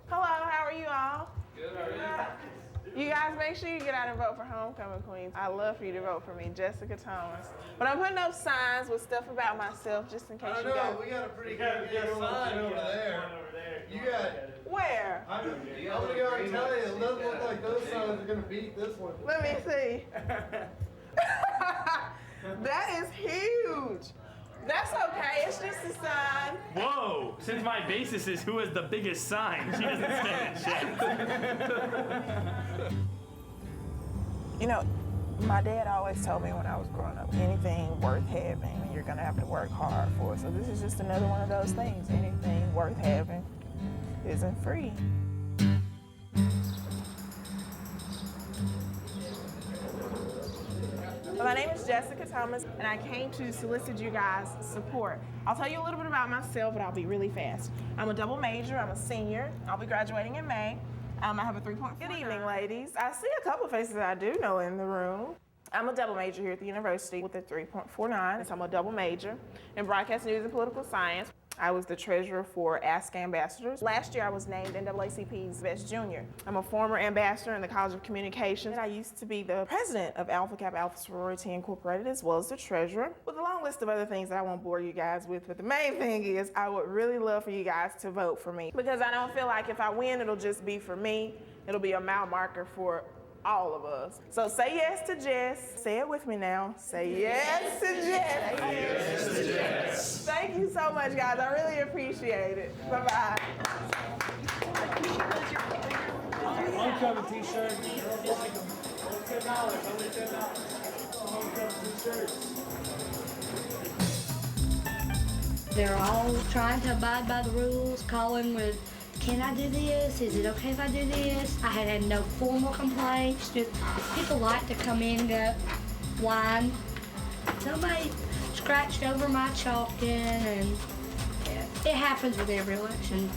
Hello, how are you all? Good, how are You guys make sure you get out and vote for Homecoming Queens. I'd love for you to vote for me, Jessica Thomas. But I'm putting up signs with stuff about myself just in case you guys. We got a pretty good sign over there. You got. Where? I'm gonna go and tell you, it doesn't look like those signs are gonna beat this one. Let me see. That is huge. That's okay, it's just a sign. Whoa! Since my basis is who has the biggest sign, she doesn't stand a chance. You know, my dad always told me when I was growing up, anything worth having, you're gonna have to work hard for. So this is just another one of those things. Anything worth having isn't free. My name is Jessica Thomas, and I came to solicit you guys' support. I'll tell you a little bit about myself, but I'll be really fast. I'm a double major, I'm a senior. I'll be graduating in May. I have a 3.4. Good evening, ladies. I see a couple faces I do know in the room. I'm a double major here at the university with a 3.49, so I'm a double major in broadcast news and political science. I was the treasurer for Ask Ambassadors. Last year, I was named NAACP's Best Junior. I'm a former ambassador in the College of Communications. I used to be the president of Alpha Kappa Alpha Sorority Incorporated, as well as the treasurer, with a long list of other things that I won't bore you guys with. But the main thing is, I would really love for you guys to vote for me, because I don't feel like if I win, it'll just be for me. It'll be a mile marker for all of us. So say yes to Jess. Say it with me now. Say yes to Jess. Say yes to Jess. Thank you so much, guys. I really appreciate it. Bye-bye. Homecoming t-shirt. Only $10. Only $10. Homecoming t-shirts. They're all trying to abide by the rules, calling with, can I do this? Is it okay if I do this? I had no formal complaints. Just people like to come in and go, blind. Somebody scratched over my chalking, and yeah, it happens with every election.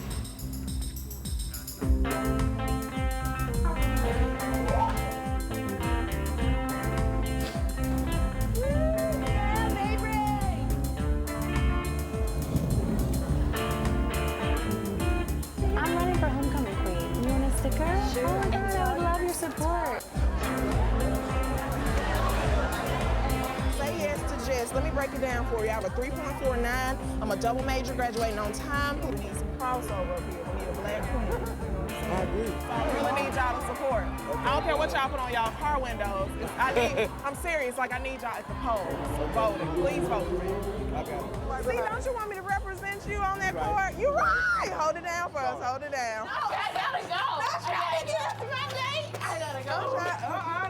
Sure. Oh my God, I would love your support. Say yes to Jess. Let me break it down for you. I have a 3.49. I'm a double major, graduating on time. We need some crossover up here. We need a black queen. I agree. I really need y'all to support. I don't care what y'all put on y'all car windows. I'm serious. Like, I need y'all at the polls. So voting. Please vote for me. Okay. See, don't you want me to represent you on that court? You're right. Hold it down for us. Hold it down. No, I gotta go. Don't try to get us my date. I gotta go.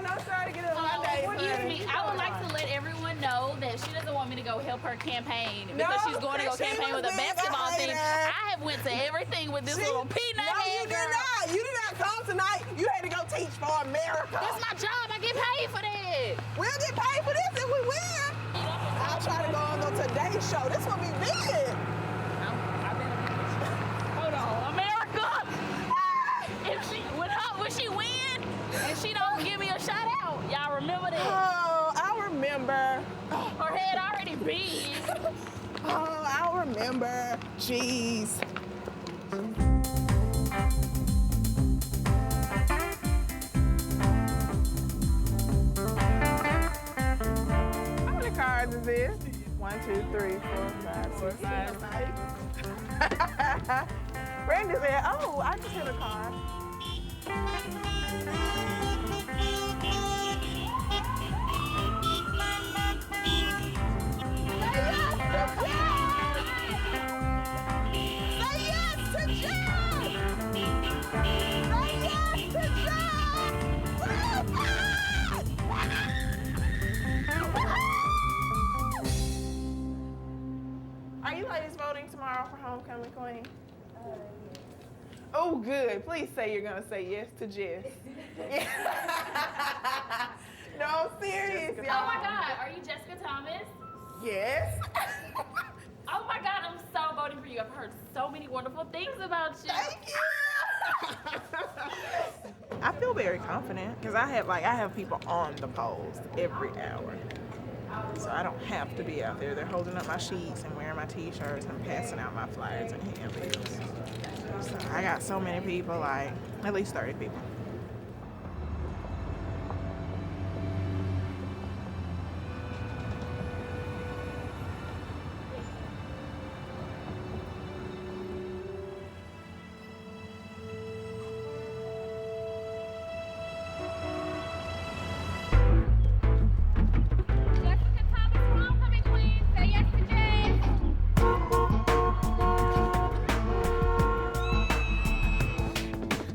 Don't try to get us my date. Excuse me. I would like to let everyone know that she doesn't want me to go help her campaign because she's going to go campaign with a basketball team. I have went to everything with this little peanut head girl. You did not come tonight. You had to go teach for America. That's my job. I get paid for that. We'll get paid for this if we win. I'll try to go on the Today Show. This will be big. Hold on, America. When she win and she don't give me a shout out, y'all remember that? Oh, I remember. Her head already big. Oh, I remember. Jeez. How many cards is this? 1, 2, 3, 4, 5, 6, 7, 8. Randy said, oh, I just hit a card. Are you ladies voting tomorrow for Homecoming Queen? Oh, good. Please say you're going to say yes to Jess. No, I'm serious, Oh y'all. my God, are you Jessica Thomas? Yes. Oh my God, I'm so voting for you. I've heard so many wonderful things about you. Thank you. I feel very confident because I have people on the polls every hour. So I don't have to be out there. They're holding up my sheets and wearing my t-shirts and passing out my flyers and handbills. So I got so many people, like at least 30 people.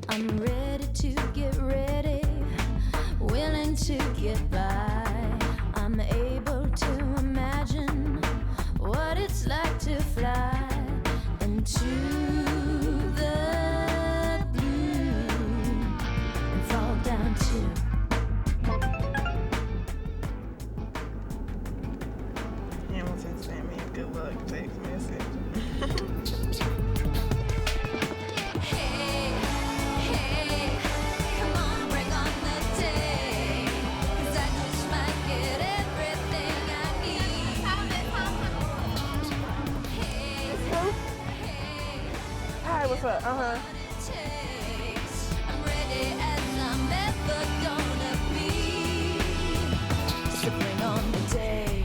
I'm ready to get ready, willing to get by. I'm able to imagine what it's like to fly into the blue and fall down to. Hamilton sent me a good luck text message. Hi, what's up? I'm ready as I'm ever gonna be. So bring on the day.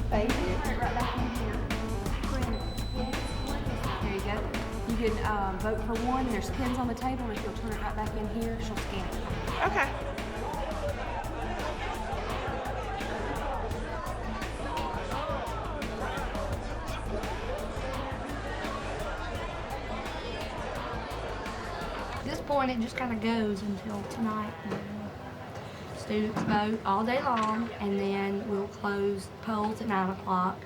Thank you. Right back in here. There you go. You can vote for one. There's pins on the table, and if you'll turn it right back in here, she'll scan it. Okay. At this point, it just kind of goes until tonight. Students vote all day long, and then we'll close polls at 9 o'clock.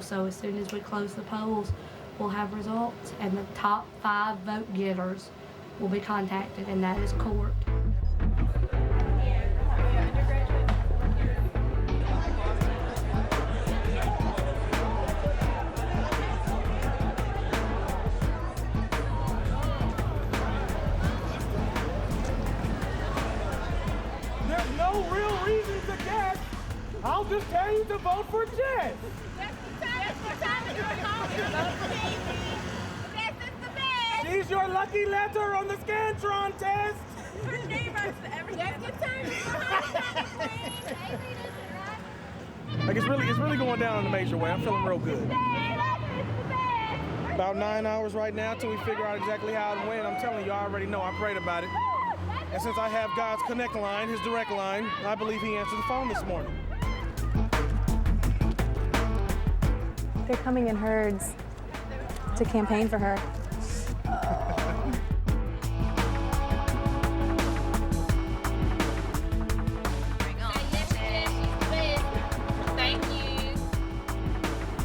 So as soon as we close the polls, we'll have results, and the top 5 vote getters will be contacted, and that is court. There's no real reason to guess. I'll just tell you to vote for Jess. She's your lucky letter on the Scantron test. Like it's really going down in a major way. I'm feeling real good. About 9 hours right now till we figure out exactly how it went. I'm telling you, I already know. I prayed about it. And since I have God's connect line, his direct line, I believe he answered the phone this morning. They're coming in herds to campaign for her. Thank you.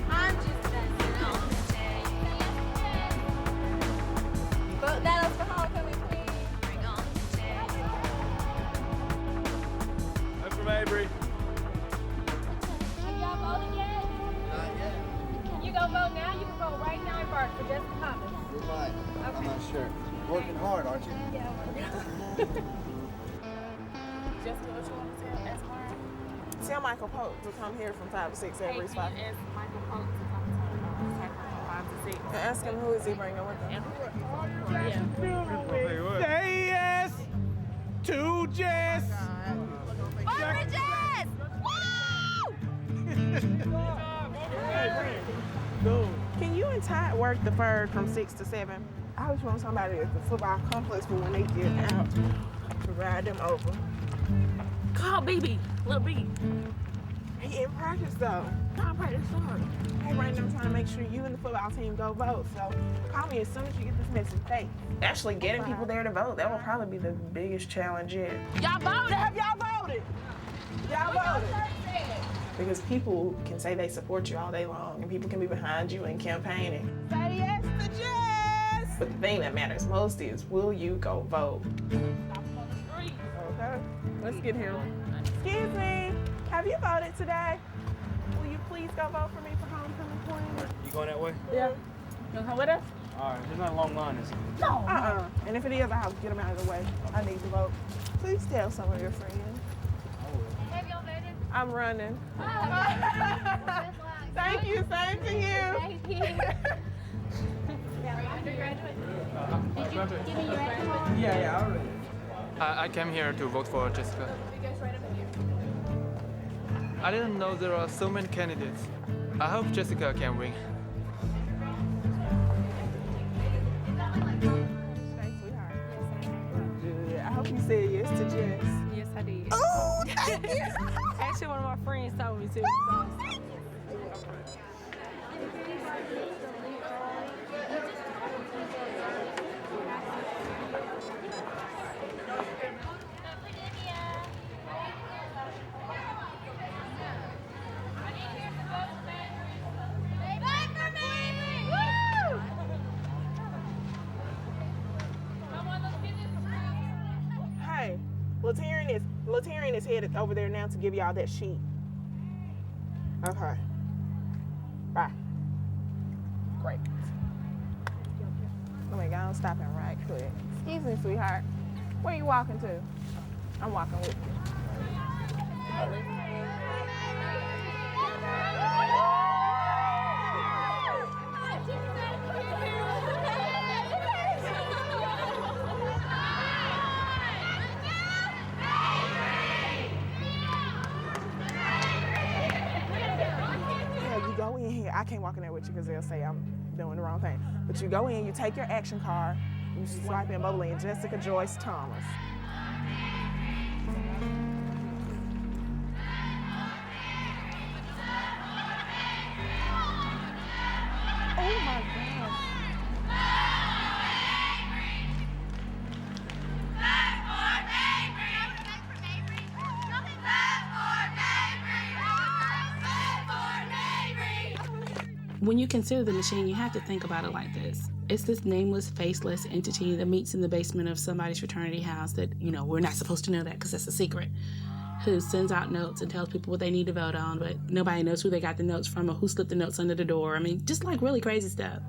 I'm just vote that us for homecoming queen. That's from Avery. Have y'all voted yet? Not yet. Can you go vote now? You can vote right now in Burke for Jessica Thomas. We might. I'm not sure. Working hard, aren't you? Yeah. Jessica, what you want to tell? Ask Mara. Tell Michael Pope to come here from 5 to 6 every spot. Ask Michael Pope to come to from 5 to 6. And ask him who is he bringing with him. Say yes to Jess. Vote for Jess! Woo! Can you and Ty work the third from 6 to 7? I always want somebody at the football complex for when they get out to ride them over. Call BB, Lil B. He in practice though. Not practice hard. Hey, right now I'm trying to make sure you and the football team go vote. So call me as soon as you get this message. Thanks. Actually, getting people there to vote, that will probably be the biggest challenge yet. Y'all voted? Have y'all voted? Y'all voted? Because people can say they support you all day long, and people can be behind you and campaigning. Say yes to Jess! But the thing that matters most is, will you go vote? Okay, let's get him. Excuse me, have you voted today? Will you please go vote for me for homecoming queen? You going that way? Yeah. You wanna come with us? All right, there's not a long line, is it? No. And if it is, I'll get them out of the way. I need to vote. Please tell some of your friends. Have y'all I'm running. Thank you, same to you. Thank you. Did you give me your ID card? Yeah, I already. I came here to vote for Jessica. I didn't know there are so many candidates. I hope Jessica can win. Good. I hope you said yes to Jess. Yes, I did. Oh, thank you. Actually, one of my friends told me to. Hey, Latarian is headed over there now to give y'all that sheet. Okay. Bye. Great. Oh my God, I'm stopping right quick. Excuse me, sweetheart. Where you walking to? I'm walking with you. You go in here. I can't walk in there with you because they'll say I'm doing the wrong thing. But you go in, you take your action card, you swipe in Bubbly and Jessica Joyce Thomas. Oh my God. When you consider the machine, you have to think about it like this. It's this nameless, faceless entity that meets in the basement of somebody's fraternity house that, we're not supposed to know that because that's a secret, who sends out notes and tells people what they need to vote on, but nobody knows who they got the notes from or who slipped the notes under the door. I mean, just like really crazy stuff.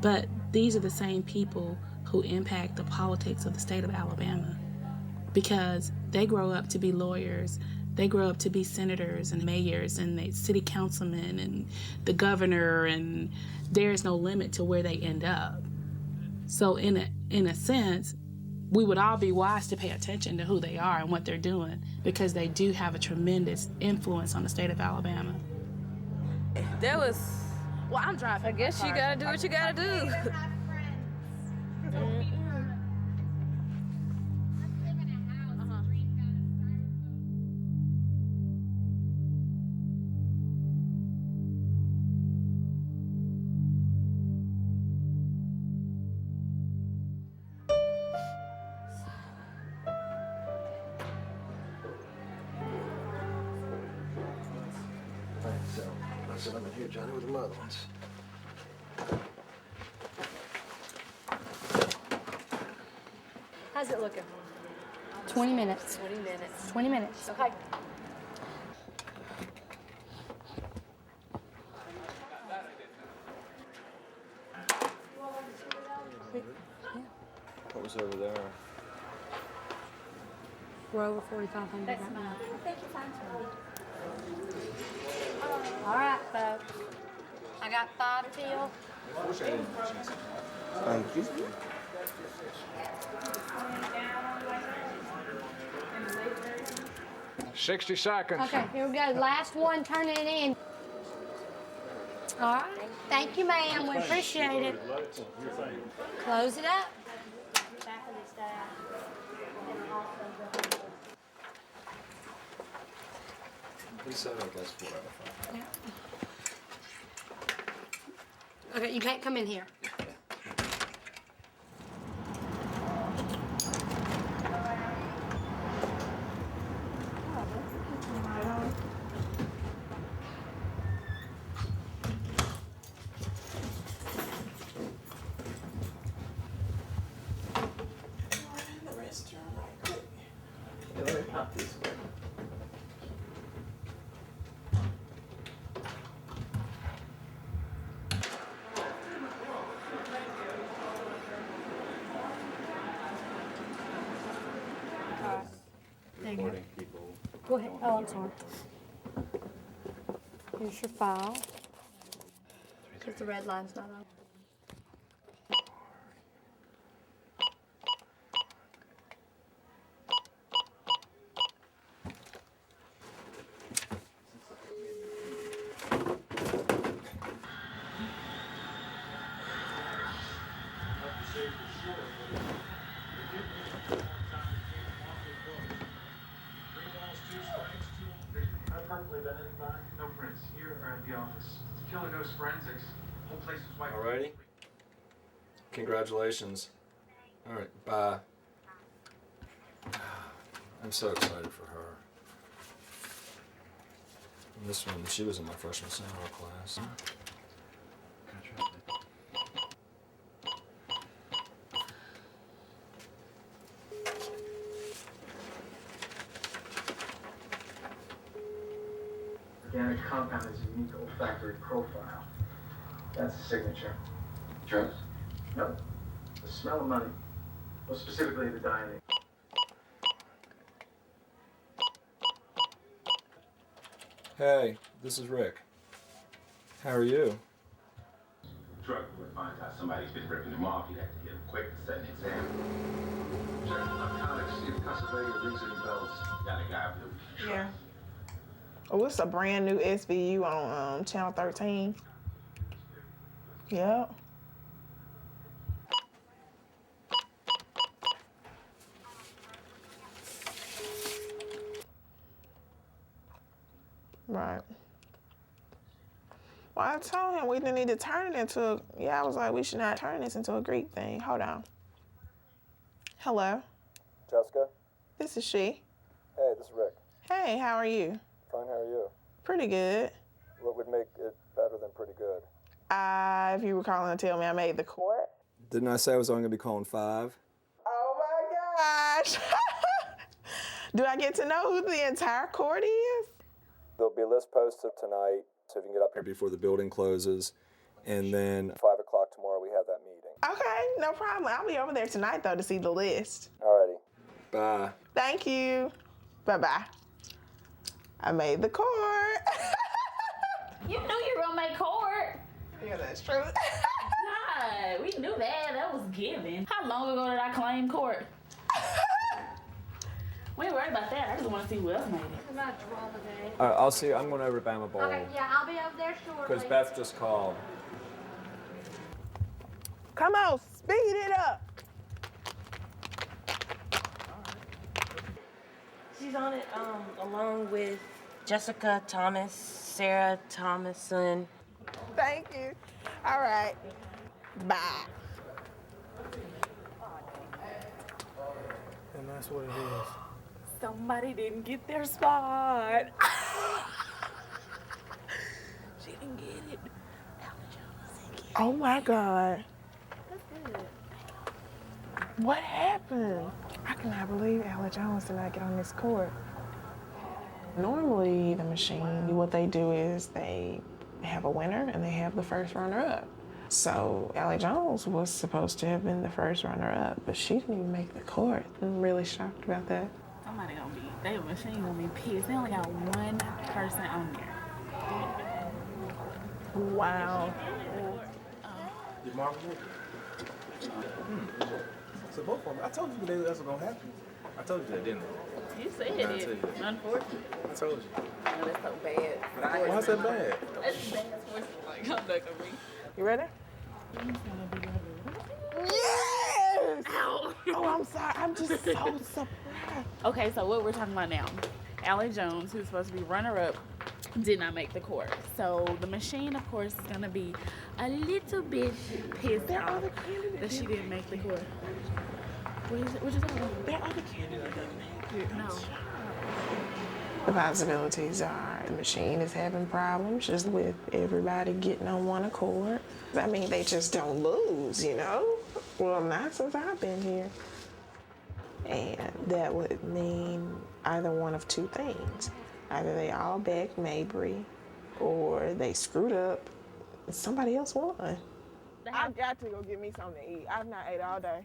But these are the same people who impact the politics of the state of Alabama, because they grow up to be lawyers, they grow up to be senators and mayors and the city councilmen and the governor, and there's no limit to where they end up. So in a sense, we would all be wise to pay attention to who they are and what they're doing, because they do have a tremendous influence on the state of Alabama. That was, well, I'm driving. I guess you gotta do what you gotta do. So I'm in here, Johnny, with the other ones. How's it looking? 20 minutes. 20 minutes. 20 minutes. Okay. What was over there? We're over 4,500 right now. I think you're fine, Tony. All right, folks. I got 5 till. Thank you. 60 seconds. Okay, here we go. Last one, turning it in. All right. Thank you, ma'am. We appreciate it. Close it up. He said I guess 4 out of 5. Yeah. Okay, you can't come in here. recording people. Go ahead. Oh, I'm sorry. Here's your file. Because the red line's not on. No prints here or at the office. Killer knows forensics. Whole place is wiped. Alrighty. Congratulations. All right, bye. I'm so excited for her. And this one, she was in my freshman seminar class. Organic compound has a unique olfactory profile. That's the signature. Drugs? No. The smell of money. Well, specifically the dining. Hey, this is Rick. How are you? Drug would find out somebody's been ripping him off. You'd have to get him quick to set an example. Check the narcotics, see if Pennsylvania rings any bells. Got a guy with a Yeah. Oh, it's a brand new SVU on Channel 13. Yep. Right. Well, I told him we didn't need to turn it into, I was like, we should not turn this into a Greek thing. Hold on. Hello, Jessica? this is she. Hey, this is Rick. Hey, how are you? Fine, how are you? Pretty good. What would make it better than pretty good? If you were calling to tell me I made the court. Didn't I say I was only going to be calling 5? Oh my gosh. Do I get to know who the entire court is? There'll be a list posted tonight, so if you can get up here before the building closes. And then 5 o'clock tomorrow, we have that meeting. Okay, no problem. I'll be over there tonight, though, to see the list. Alrighty. Bye. Thank you. Bye-bye. I made the court. You knew you were gonna make court. Yeah, that's true. God, we knew that. That was given. How long ago did I claim court? We ain't worried about that. I just want to see who else made it. I'm about to draw the day. All right, I'll see you. I'm going over to Bama Bowl. Okay, yeah, I'll be over there shortly. Because Beth just called. Come on, speed it up. She's on it along with Jessica Thomas, Sarah Thomason. Thank you. All right. Bye. And that's what it is. Somebody didn't get their spot. She didn't get it. Oh my God. What happened? I cannot believe Ella Jones did not get on this court. Normally, the machine, what they do is they have a winner and they have the first runner-up. So Ella Jones was supposed to have been the first runner-up, but she didn't even make the court. I'm really shocked about that. Somebody gonna be, they machine gonna be pissed. They only got one person on there. Wow. Did Marvin win? So both of them. I told you that's gonna happen. I told you that, didn't I? You said it. Unfortunately. I told you. No, that's so bad. Why is that bad? That's bad sportsmanlike conduct of me. You ready? Yes! Ow. Oh, I'm sorry. I'm just so surprised. Okay, so what we're talking about now. Allie Jones, who's supposed to be runner-up, did not make the court. So the machine, of course, is going to be a little bit pissed off that she didn't make the court. What is it? What you talking about? There are other candidates that made it. No. The possibilities are the machine is having problems just with everybody getting on one accord. I mean, they just don't lose, you know? Well, not since I've been here. And that would mean either one of two things. Either they all backed Mabry or they screwed up and somebody else won. I've got to go get me something to eat. I've not ate all day.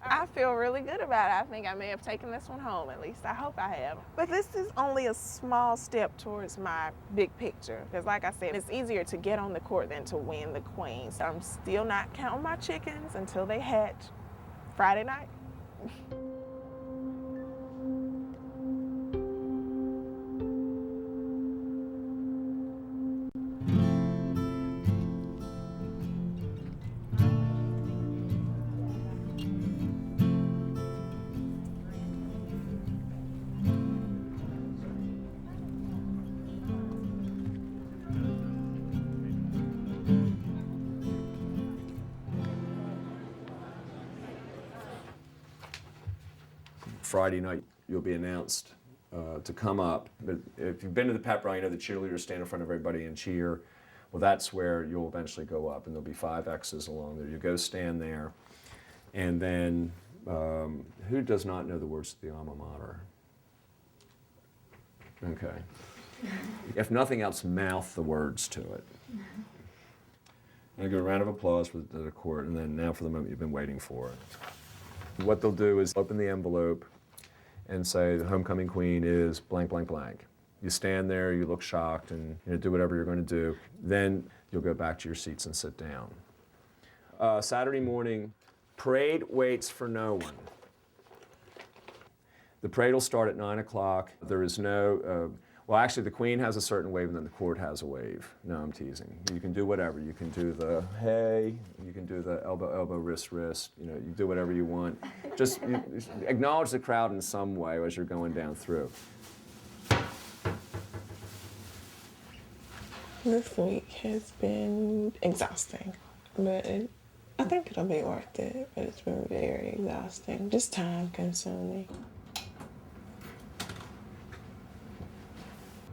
I feel really good about it. I think I may have taken this one home, at least I hope I have. But this is only a small step towards my big picture. Because like I said, it's easier to get on the court than to win the queen. So I'm still not counting my chickens until they hatch Friday night. Friday night, you'll be announced to come up. But if you've been to the pep rally, you know the cheerleaders stand in front of everybody and cheer. Well, that's where you'll eventually go up, and there'll be 5 X's along there. You go stand there, and then who does not know the words to the alma mater? Okay. If nothing else, mouth the words to it. And give a round of applause for the court, and then now for the moment you've been waiting for. What they'll do is open the envelope and say the homecoming queen is blank, blank, blank. You stand there, you look shocked, and do whatever you're going to do. Then you'll go back to your seats and sit down. Saturday morning, parade waits for no one. The parade will start at 9 o'clock. There is no, well, actually, the queen has a certain wave, and then the court has a wave. No, I'm teasing. You can do whatever. You can do the hey, you can do the elbow, elbow, wrist, wrist. You do whatever you want. Just acknowledge the crowd in some way as you're going down through. This week has been exhausting, but I think it'll be worth it, but it's been very exhausting, just time consuming.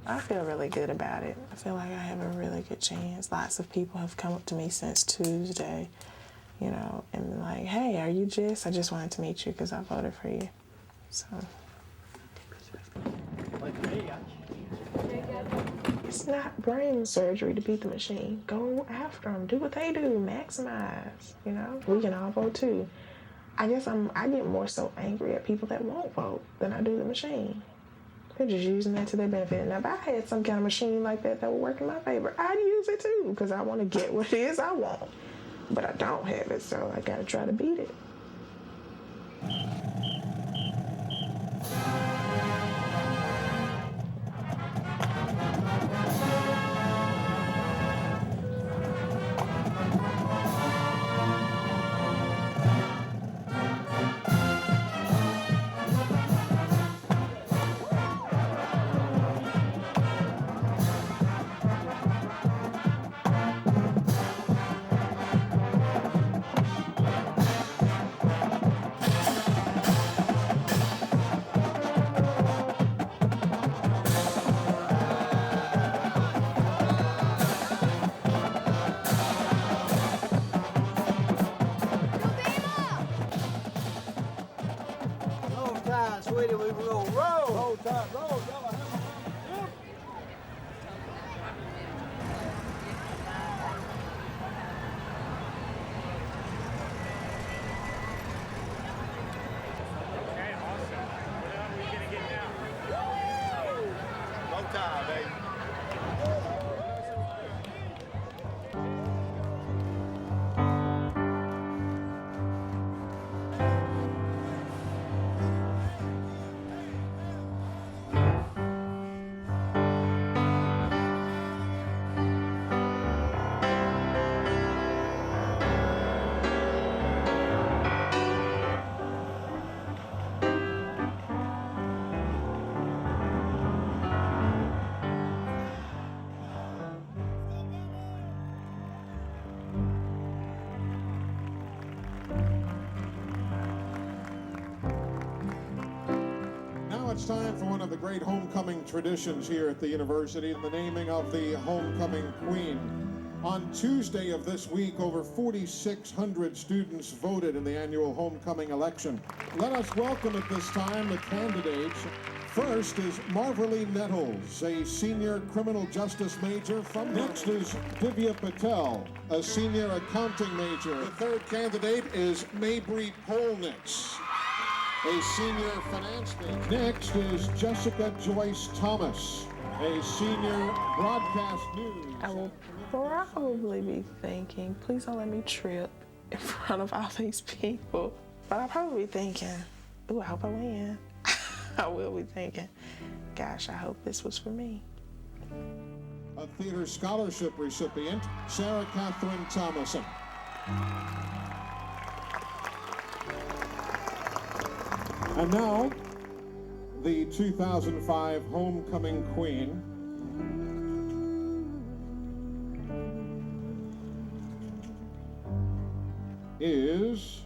I feel really good about it. I feel like I have a really good chance. Lots of people have come up to me since Tuesday, and been like, hey, are you Jess? I just wanted to meet you because I voted for you. So. It's not brain surgery to beat the machine. Go after them. Do what they do. Maximize. We can all vote too. I guess I get more so angry at people that won't vote than I do the machine. They're just using that to their benefit. Now, if I had some kind of machine like that would work in my favor, I'd use it too, because I want to get what it is I want. But I don't have it, so I gotta try to beat it. Sweetie, we roll, roll time, roll, y'all. Okay, awesome. What are we gonna get now? Roll time, baby. It's time for one of the great homecoming traditions here at the university, the naming of the homecoming queen. On Tuesday of this week, over 4,600 students voted in the annual homecoming election. Let us welcome at this time the candidates First is Marverly Nettles, a senior criminal justice major from... Next is Divya Patel, a senior accounting major. The third candidate is Mabry Polnitz, a senior finance major. Next is Jessica Joyce Thomas, a senior broadcast news. I will probably be thinking, please don't let me trip in front of all these people. But I'll probably be thinking, ooh, I hope I win. I will be thinking, gosh, I hope this was for me. A theater scholarship recipient, Sarah Catherine Thomason. And now, the 2005 Homecoming Queen, is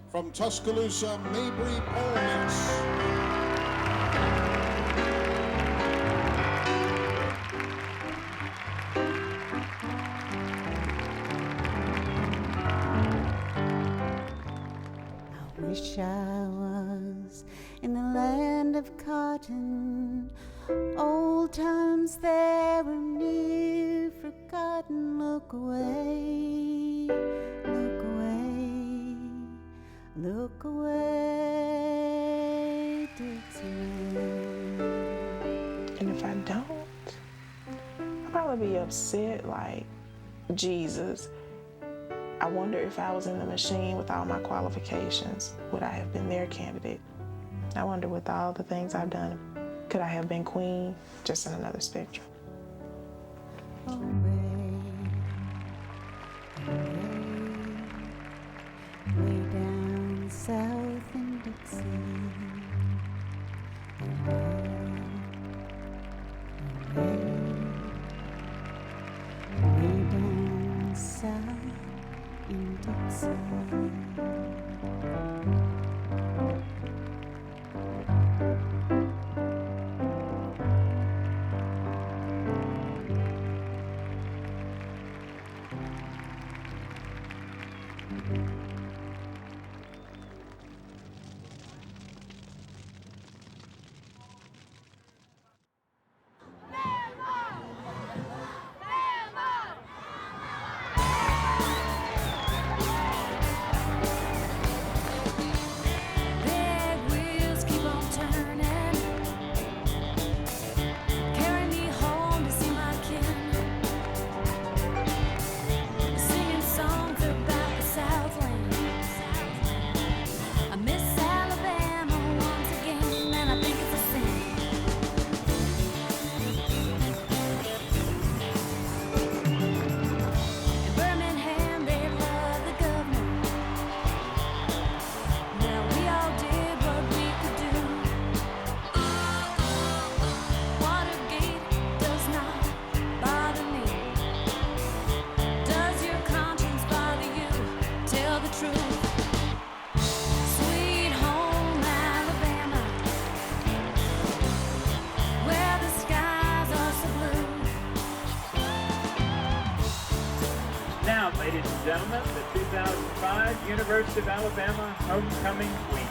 from Tuscaloosa, Mabry Polnitz. Wish I was in the land of cotton. Old times there were near forgotten. Look away, look away, look away, Dixieland. And if I don't, I'll probably be upset like, Jesus. I wonder if I was in the machine with all my qualifications, would I have been their candidate? I wonder with all the things I've done, could I have been queen, just in another spectrum? Way down south in Dixie. Way down south in Dixie. Now, ladies and gentlemen, the 2005 University of Alabama Homecoming Queen.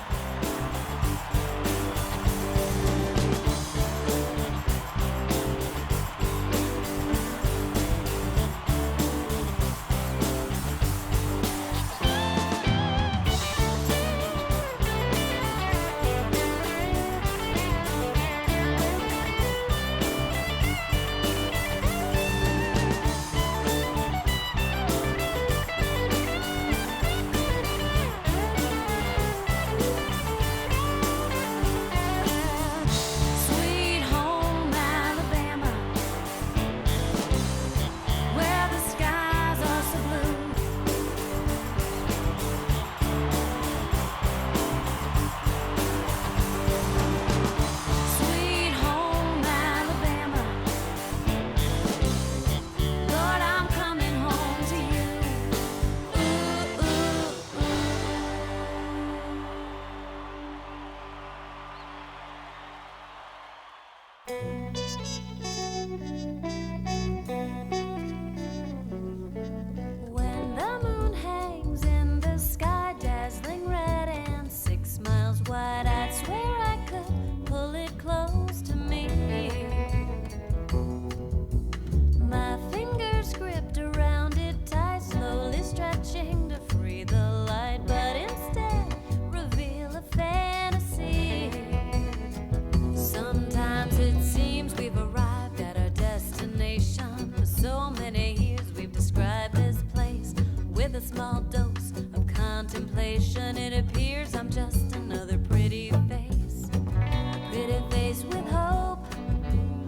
contemplation, it appears I'm just another pretty face. A pretty face with hope,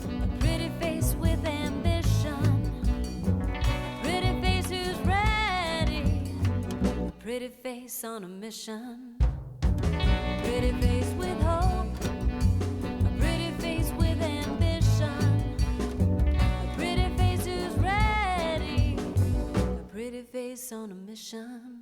a pretty face with ambition, a pretty face who's ready, a pretty face on a mission. A pretty face with hope, a pretty face with ambition, a pretty face who's ready, a pretty face on a mission.